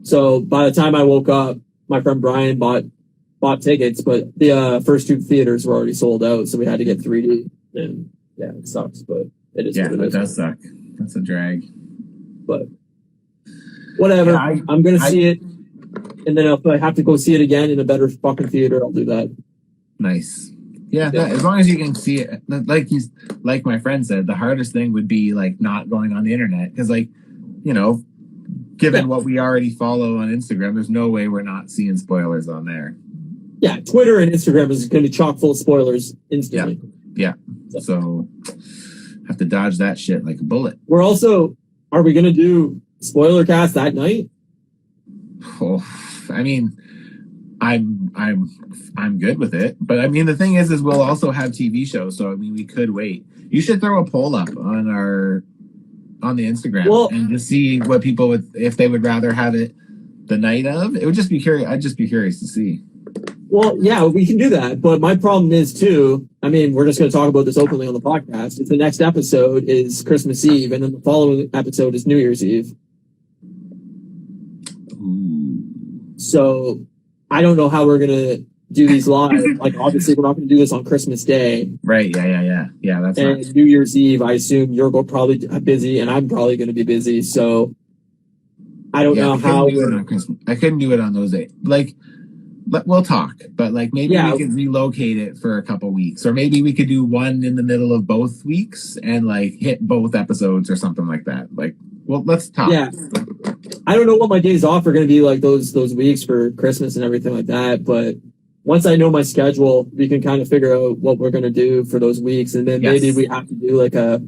So by the time I woke up, my friend Brian bought tickets, but the first 2 theaters were already sold out, so we had to get 3D. And yeah, it sucks, but it is. Yeah, what it does suck. That's a drag. But whatever. Yeah, I'm gonna see it, and then if I have to go see it again in a better fucking theater, I'll do that. Nice. Yeah, as long as you can see it. Like my friend said, the hardest thing would be like not going on the internet, because like, you know, given what we already follow on Instagram, there's no way we're not seeing spoilers on there. Yeah, Twitter and Instagram is going to be chock full of spoilers instantly. Yeah. So have to dodge that shit like a bullet. Are we going to do spoiler cast that night? Oh, I mean, I'm good with it, but I mean the thing is we'll also have TV shows, so I mean we could wait. You should throw a poll up on the Instagram and just see what people if they would rather have it the night of. It would just be curious. I'd just be curious to see. Well, yeah, we can do that, but my problem is too. I mean, we're just going to talk about this openly on the podcast. If the next episode is Christmas Eve, and then the following episode is New Year's Eve. Ooh. So I don't know how we're going to do these live. Like, obviously, we're not going to do this on Christmas Day. Right, yeah, that's and right. New Year's Eve, I assume you're probably busy, and I'm probably going to be busy, so I don't know how... I couldn't do it on those days. Like, we'll talk, but like maybe we could relocate it for a couple weeks, or maybe we could do one in the middle of both weeks and like hit both episodes or something like that. Like, well, let's talk. Yeah. I don't know what my days off are going to be like those weeks for Christmas and everything like that, but once I know my schedule, we can kind of figure out what we're going to do for those weeks, and then maybe we have to do like a,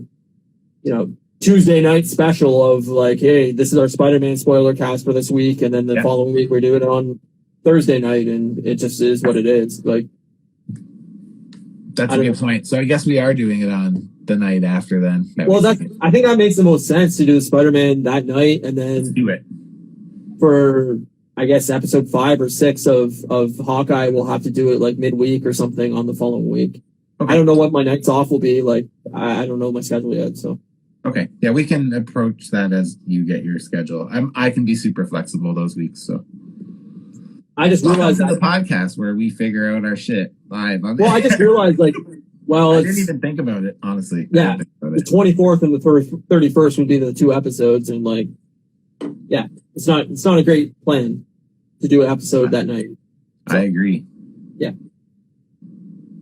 Tuesday night special of like, hey, this is our Spider-Man spoiler cast for this week, and then the following week we're doing it on Thursday night, and it just is what it is. Like, that's a good point. So I guess we are doing it on the night after then. I think that makes the most sense to do the Spider-Man that night, and then let's do it for, I guess, episode 5 or 6 of Hawkeye. We'll have to do it like midweek or something on the following week. Okay. I don't know what my nights off will be. Like, I don't know my schedule yet. So okay, yeah, we can approach that as you get your schedule. I can be super flexible those weeks. So I just realized that the podcast where we figure out our shit live. I just realized I didn't even think about it, honestly. Yeah, the 24th and the 31st would be the 2 episodes, and like, yeah, it's not a great plan to do an episode that night. So, I agree. Yeah,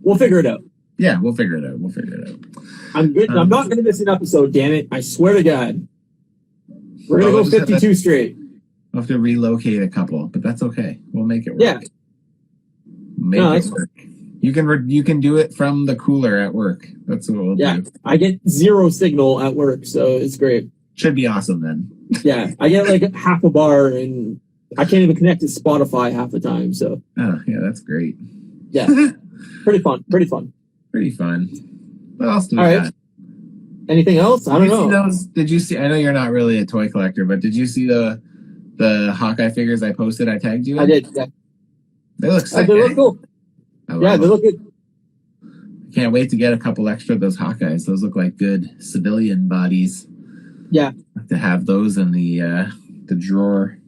we'll figure it out. Yeah, we'll figure it out. I'm good. I'm not going to miss an episode. Damn it! I swear to God, we're going to go 52 straight. We'll have to relocate a couple, but that's okay. We'll make it work. Yeah. Make it work. You can do it from the cooler at work. That's what we'll do. I get 0 signal at work, so it's great. Should be awesome then. Yeah, I get like half a bar, and I can't even connect to Spotify half the time. So. Oh yeah, that's great. Yeah. Pretty fun. What else do we got? Anything else? I don't know. Did you see? I know you're not really a toy collector, but did you see the Hawkeye figures I posted? I tagged you in? I did. Yeah. They look sick. They look cool. They look good. Can't wait to get a couple extra of those Hawkeyes. Those look like good civilian bodies. Yeah. To have those in the drawer.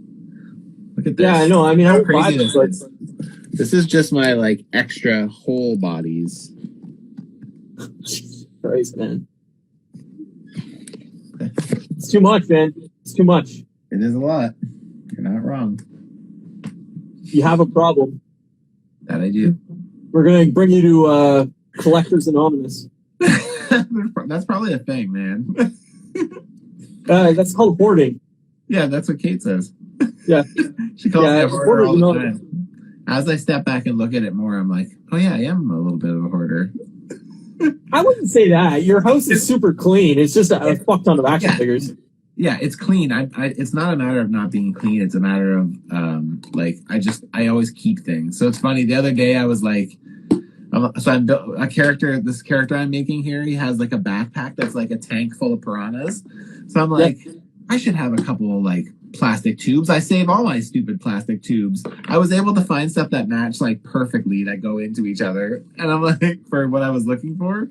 Look at this. Yeah, I know. I mean, how crazy this is. This is just my like extra whole bodies. Christ, man. It's too much, man. It's too much. It is a lot. You're not wrong. You have a problem. That I do. We're going to bring you to Collectors Anonymous. That's probably a thing, man. That's called hoarding. Yeah, that's what Kate says. Yeah. She calls me a hoarder all the time. As I step back and look at it more, I'm like, oh yeah, I am a little bit of a hoarder. I wouldn't say that. Your house is super clean. It's just a fuck ton of action figures. Yeah, it's clean. It's not a matter of not being clean. It's a matter of I always keep things. So it's funny. The other day I was like, this character I'm making here, he has like a backpack that's like a tank full of piranhas. So I'm like, I should have a couple of like plastic tubes. I save all my stupid plastic tubes. I was able to find stuff that match like perfectly, that go into each other. And I'm like, for what I was looking for.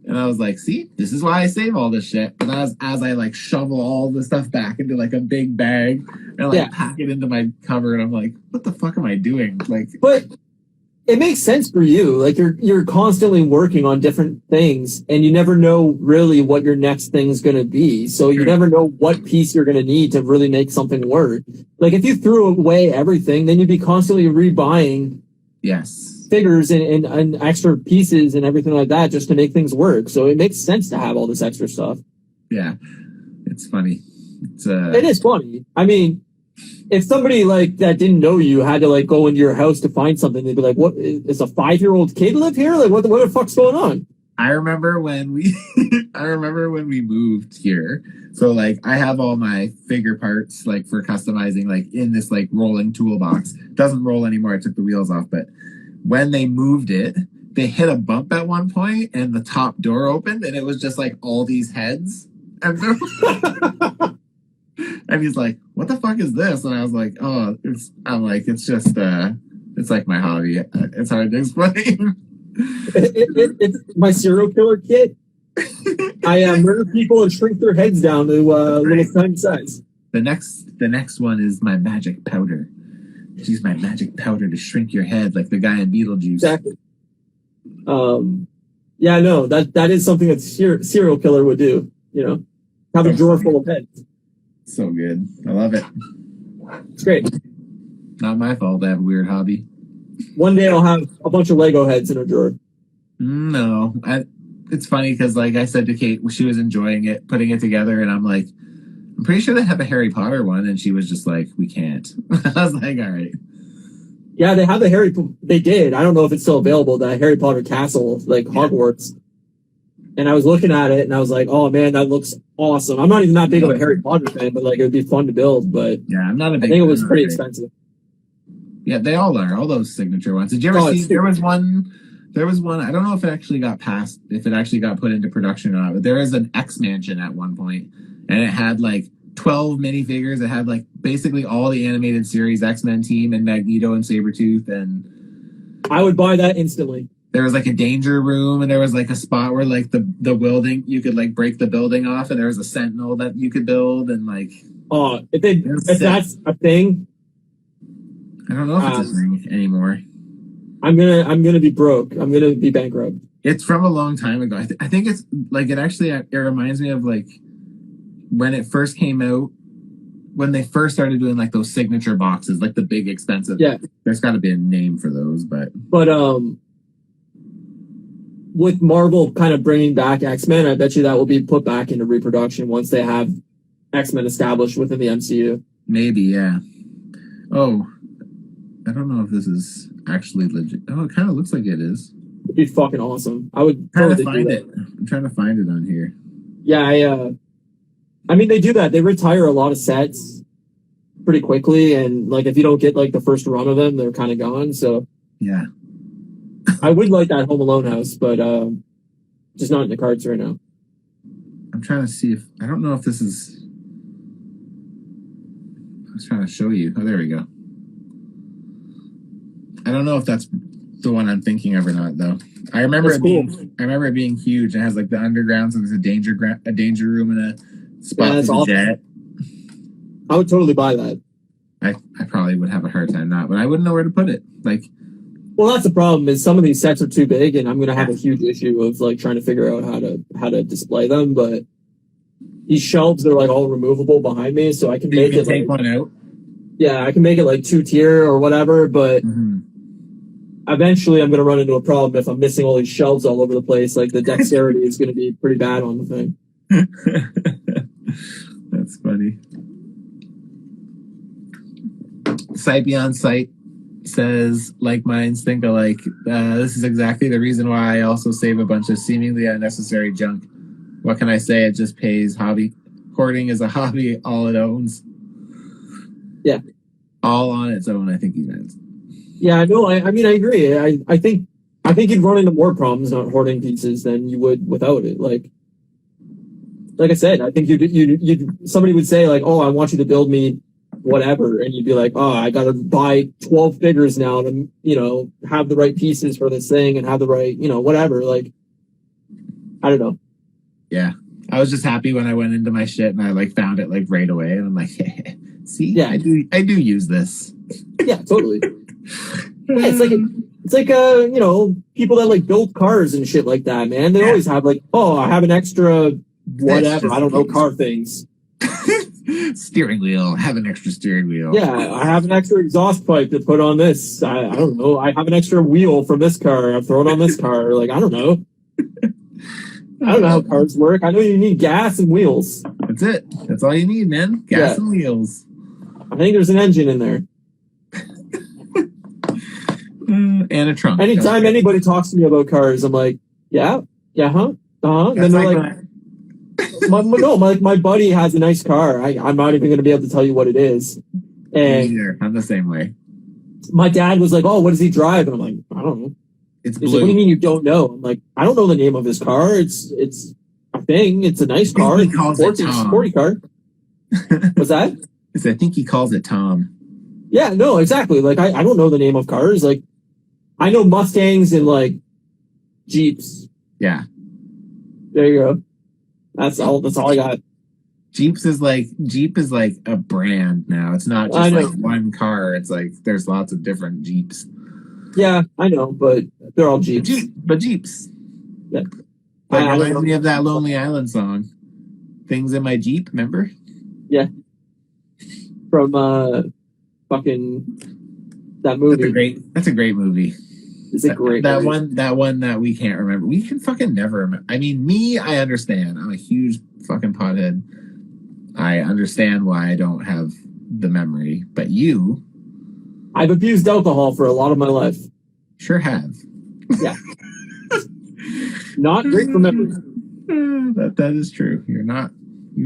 And I was like, see, this is why I save all this shit. And as I like shovel all the stuff back into like a big bag and like pack it into my cupboard, I'm like, what the fuck am I doing? Like, but it makes sense for you. Like you're constantly working on different things, and you never know really what your next thing's gonna be. So you never know what piece you're gonna need to really make something work. Like if you threw away everything, then you'd be constantly rebuying. Yes. Figures and extra pieces and everything like that just to make things work. So it makes sense to have all this extra stuff. Yeah, it's funny. It is funny. I mean, if somebody like that didn't know you had to like go into your house to find something, they'd be like, "What? Is a 5-year-old kid live here? Like, what the fuck's going on?" I remember when we moved here. So like I have all my figure parts like for customizing like in this like rolling toolbox. Doesn't roll anymore. I took the wheels off, but when they moved it, they hit a bump at one point and the top door opened and it was just like all these heads. And he's like, what the fuck is this? And I was like, it's just it's like my hobby. It's hard to explain. It's my serial killer kit. I murder people and shrink their heads down to little tiny size. The next one is my magic powder. Use my magic powder to shrink your head like the guy in Beetlejuice. Exactly. Yeah, no, that is something that serial killer would do. You know, have a drawer full of heads. So good. I love it. It's great. Not my fault. I have a weird hobby. One day I'll have a bunch of Lego heads in a drawer. No, it's funny because like I said to Kate, she was enjoying it, putting it together, and I'm like, I'm pretty sure they have a Harry Potter one, and she was just like, we can't. I was like, all right. Yeah, they have they did. I don't know if it's still available, the Harry Potter castle, like Hogwarts. And I was looking at it, and I was like, oh man, that looks awesome. I'm not even that big of a Harry Potter fan, but like it would be fun to build. But yeah, I'm not a big I think it was pretty expensive. Yeah, they all are. All those signature ones. Did you ever see? There was one. I don't know if it actually got put into production or not. But there was an X Mansion at one point, and it had like 12 minifigures. It had like basically all the animated series X-Men team and Magneto and Sabretooth, and I would buy that instantly. There was like a danger room, and there was like a spot where like the building, you could like break the building off, and there was a sentinel that you could build, and like if that's a thing, I don't know if it's a thing anymore. I'm gonna be broke. I'm gonna be bankrupt. It's from a long time ago. I think it's like it reminds me of like when it first came out, when they first started doing like those signature boxes, like the big expensive. Yeah, there's got to be a name for those, but with Marvel kind of bringing back X-Men, I bet you that will be put back into reproduction once they have X-Men established within the MCU. Maybe, yeah. Oh, I don't know if this is actually legit. Oh, it kind of looks like it is. It'd be fucking awesome. I would totally do that. I'm trying to find it on here. Yeah, I mean, they do that. They retire a lot of sets pretty quickly, and like if you don't get like the first run of them, they're kind of gone. So yeah. I would like that Home Alone house, but just not in the cards right now. I'm trying to see if I don't know if this is. I was trying to show you. Oh, there we go. I don't know if that's the one I'm thinking of or not, though. I remember it being huge. It has like the underground, so there's a danger room and a spot for the awesome. Jet. I would totally buy that. I probably would have a hard time not, but I wouldn't know where to put it. Like. Well, that's the problem. Is some of these sets are too big, and I'm going to have a huge issue of like trying to figure out how to display them. But these shelves, they're like all removable behind me, so I can make it take one out. Yeah, I can make it like 2-tier or whatever. But eventually, I'm going to run into a problem if I'm missing all these shelves all over the place. Like the dexterity is going to be pretty bad on the thing. That's funny. Sight Beyond Sight says, like minds think alike. This is exactly the reason why I also save a bunch of seemingly unnecessary junk. What can I say? It just pays. Hobby hoarding is a hobby all it owns. Yeah, all on its own. I think he meant. Yeah, no, I mean, I agree. I think you'd run into more problems not hoarding pieces than you would without it. Like I said, I think you'd somebody would say like, oh, I want you to build me whatever, and you'd be like, oh, I gotta buy 12 figures now to, you know, have the right pieces for this thing and have the right, you know, whatever. Like, I don't know. Yeah, I was just happy when I went into my shit and I like found it like right away, and I'm like, see, yeah, I do use this. Yeah, totally. Yeah, it's like you know, people that like build cars and shit like that, man. They always have like, oh, I have an extra whatever, I don't know, car things. Steering wheel. I have an extra steering wheel. Yeah, I have an extra exhaust pipe to put on this. I don't know. I have an extra wheel from this car. I've thrown on this car. Like, I don't know. I don't know how cars work. I know you need gas and wheels. That's it. That's all you need, man. Gas and wheels. I think there's an engine in there. And a trunk. Anytime anybody talks to me about cars, I'm like, yeah, huh? And then they're like, my buddy has a nice car. I'm not even going to be able to tell you what it is. And I'm the same way. My dad was like, oh, what does he drive? And I'm like, I don't know. It's blue. He's like, what do you mean you don't know? I'm like, I don't know the name of his car. It's a thing. It's a nice car. He calls it Tom. Sporty car. What's that? I think he calls it Tom. Yeah, no, exactly. Like, I don't know the name of cars. Like, I know Mustangs and like Jeeps. Yeah. There you go. That's all I got. Jeep is like a brand now. It's not just like one car. It's like there's lots of different Jeeps. Yeah, I know, but they're all Jeeps. But Jeeps. Yeah. That reminds me of that Lonely Island song. Things in my Jeep, remember? Yeah. From fucking that movie. That's a great movie. It's a great movie. That one that we can't remember. We can fucking never remember. I mean, me, I understand. I'm a huge fucking pothead. I understand why I don't have the memory. But you... I've abused alcohol for a lot of my life. Sure have. Yeah. Not great for memory. That is true. You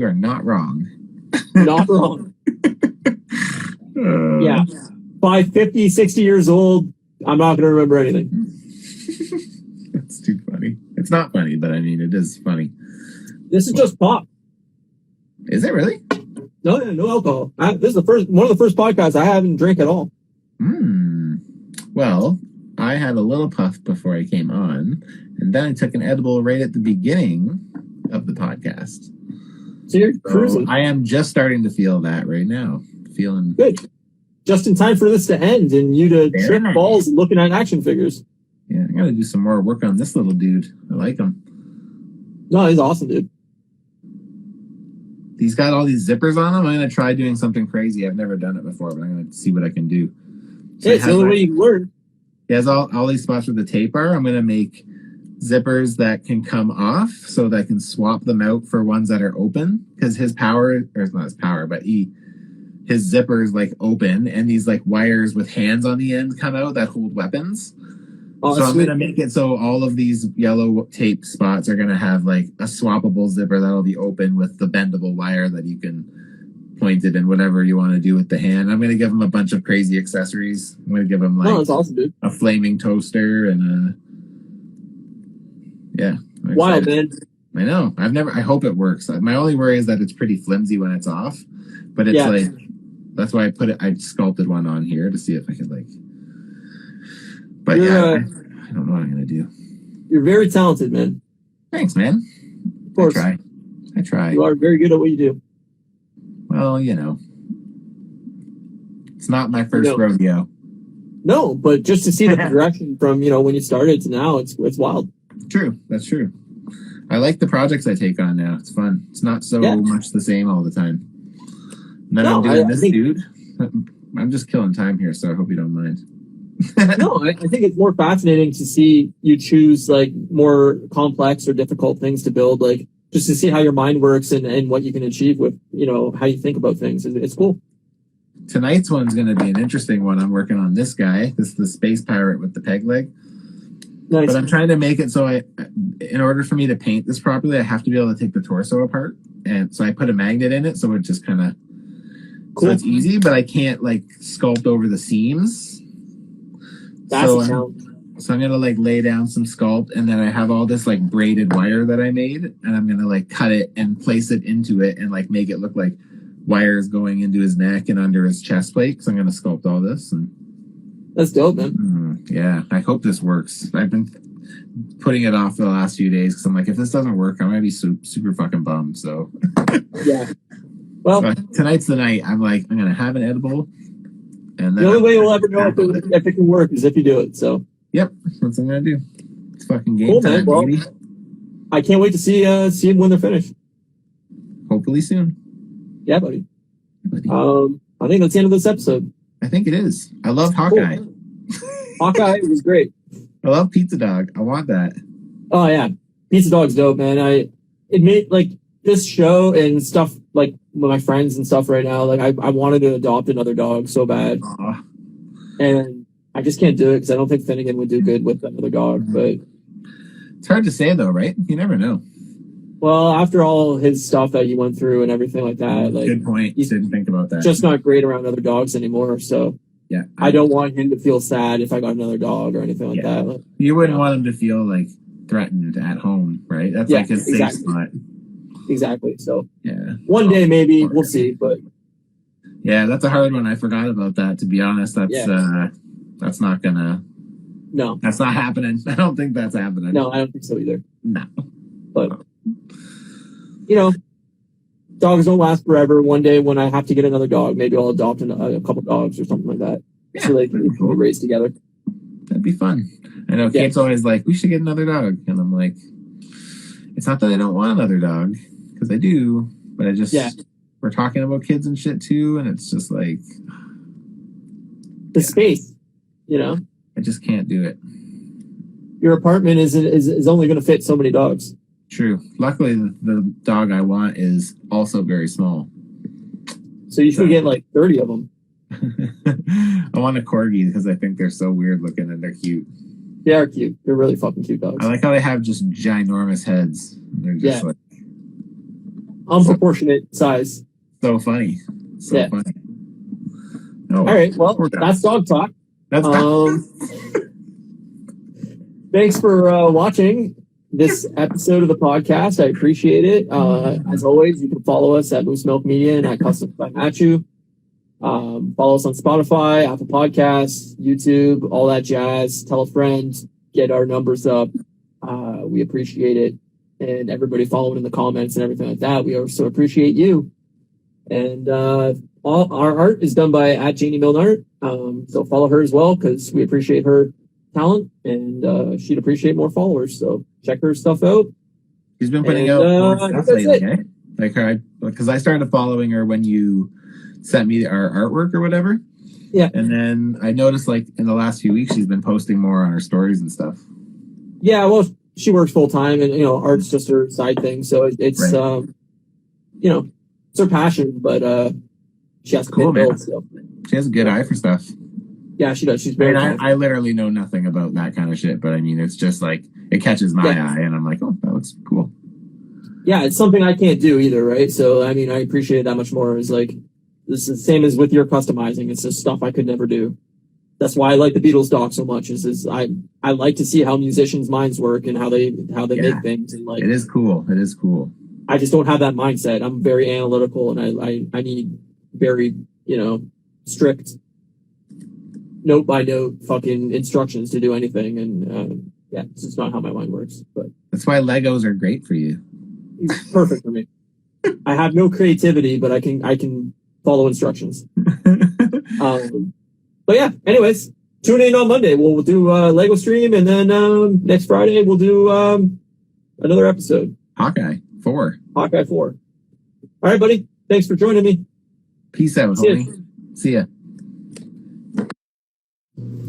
are not wrong. Not wrong. Yeah. By 50, 60 years old, I'm not going to remember anything. That's too funny. It's not funny, but I mean, it is funny. This is just pop. Is it really? No alcohol. This is one of the first podcasts I haven't drank at all. Well, I had a little puff before I came on, and then I took an edible right at the beginning of the podcast. So you're cruising. I am just starting to feel that right now. Feeling good. Just in time for this to end and you to trip balls looking at action figures. Yeah, I gotta do some more work on this little dude. I like him. No, he's awesome, dude. He's got all these zippers on him. I'm gonna try doing something crazy. I've never done it before, but I'm gonna see what I can do. So it's the only way you can learn. He has all these spots where the tape are. I'm gonna make zippers that can come off so that I can swap them out for ones that are open, because his power, or it's not his power, but his zippers like open, and these like wires with hands on the end come out that hold weapons. So I'm going to make it so all of these yellow tape spots are going to have like a swappable zipper that'll be open with the bendable wire that you can point it in whatever you want to do with the hand. I'm going to give him a bunch of crazy accessories. I'm going to give him like that's awesome, dude. A flaming toaster and yeah. Wild, man. I know. I hope it works. My only worry is that it's pretty flimsy when it's off, but it's like, that's why I sculpted one on here to see if I could like, but I don't know what I'm going to do. You're very talented, man. Thanks, man. Of course. I try. You are very good at what you do. Well, it's not my first rodeo. No, but just to see the progression from, when you started to now, it's wild. True. That's true. I like the projects I take on now. It's fun. It's not so much the same all the time. And then I'm doing this, dude. I'm just killing time here, so I hope you don't mind. No, I think it's more fascinating to see you choose like more complex or difficult things to build, like just to see how your mind works and what you can achieve with, how you think about things. It's cool. Tonight's one's going to be an interesting one. I'm working on this guy. This is the space pirate with the peg leg. Nice. But I'm trying to make it so in order for me to paint this properly, I have to be able to take the torso apart. And so I put a magnet in it, so it just kind of, cool. So it's easy, but I can't like sculpt over the seams. That's so I'm going to like lay down some sculpt, and then I have all this like braided wire that I made, and I'm going to like cut it and place it into it and like make it look like wires going into his neck and under his chest plate. So I'm going to sculpt all this. And that's dope, man. Yeah, I hope this works. I've been putting it off for the last few days because I'm like, if this doesn't work, I'm going to be super fucking bummed. So yeah. Well, but tonight's the night. I'm like, I'm going to have an edible. And then the only way you'll ever know if it can work is if you do it. So yep, that's what I'm going to do. It's fucking game cool, time, man. Well, baby. I can't wait to see them when they're finished. Hopefully soon. Yeah, buddy. I think that's the end of this episode. I think it is. I love Hawkeye. Cool. Hawkeye was great. I love Pizza Dog. I want that. Oh yeah, Pizza Dog's dope, man. It made like this show and stuff like with my friends and stuff right now. Like I wanted to adopt another dog so bad, and I just can't do it because I don't think Finnegan would do good with another dog. But it's hard to say though, right? You never know. Well, after all his stuff that he went through and everything like that, like good point. You didn't think about that. Just not great around other dogs anymore. So yeah, I don't want him to feel sad if I got another dog or anything like that. Like, you wouldn't want him to feel like threatened at home, right? That's like his safe spot. Exactly. So yeah, one day maybe we'll see. But yeah, that's a hard one. I forgot about that. To be honest, that's not gonna. No, that's not happening. I don't think that's happening. No, I don't think so either. No, but. Dogs don't last forever. One day when I have to get another dog, maybe I'll adopt a couple dogs or something like that. Yeah, so they can be raised together. That'd be fun. I know Kate's always like, we should get another dog. And I'm like, it's not that I don't want another dog, because I do, but I just, we're talking about kids and shit too, and it's just like... The space, I just can't do it. Your apartment is only going to fit so many dogs. True. Luckily, the dog I want is also very small. So you should get like 30 of them. I want a corgi because I think they're so weird looking and they're cute. They are cute. They're really fucking cute dogs. I like how they have just ginormous heads. They're just like... unproportionate size. So funny. So funny. Oh, all right. Well, that's dog talk. That's thanks for watching this episode of the podcast. I appreciate it. As always, you can follow us at Moose Milk Media and at Custom by Matthew. Follow us on Spotify, Apple Podcasts, YouTube, all that jazz. Tell a friend, get our numbers up. We appreciate it. And everybody following in the comments and everything like that. We also appreciate you. And all our art is done by @JanieMilneArt. So follow her as well because we appreciate her talent and she'd appreciate more followers. So check her stuff out. She's been putting out more stuff lately, eh? Like her, because I started following her when you sent me our artwork or whatever. Yeah. And then I noticed like in the last few weeks she's been posting more on her stories and stuff. Yeah, well, she works full time and art's just her side thing. So it's it's her passion, but she has to pay bills. So. She has a good eye for stuff. Yeah, she does. She's very I literally know nothing about that kind of shit, but I mean, it's just like, it catches my eye, and I'm like, oh, that looks cool. Yeah, it's something I can't do either, right? So, I mean, I appreciate it that much more. It's like, this is the same as with your customizing. It's just stuff I could never do. That's why I like the Beatles doc so much, is I like to see how musicians' minds work and how they make things. And like, it is cool. It is cool. I just don't have that mindset. I'm very analytical, and I need very, strict note by note fucking instructions to do anything, and it's just not how my mind works. But that's why Legos are great for you. Perfect for me. I have no creativity, but I can follow instructions. But yeah, anyways, tune in on Monday. We'll do Lego stream, and then next Friday we'll do another episode. Hawkeye 4. All right, buddy. Thanks for joining me. Peace out, homie. See ya.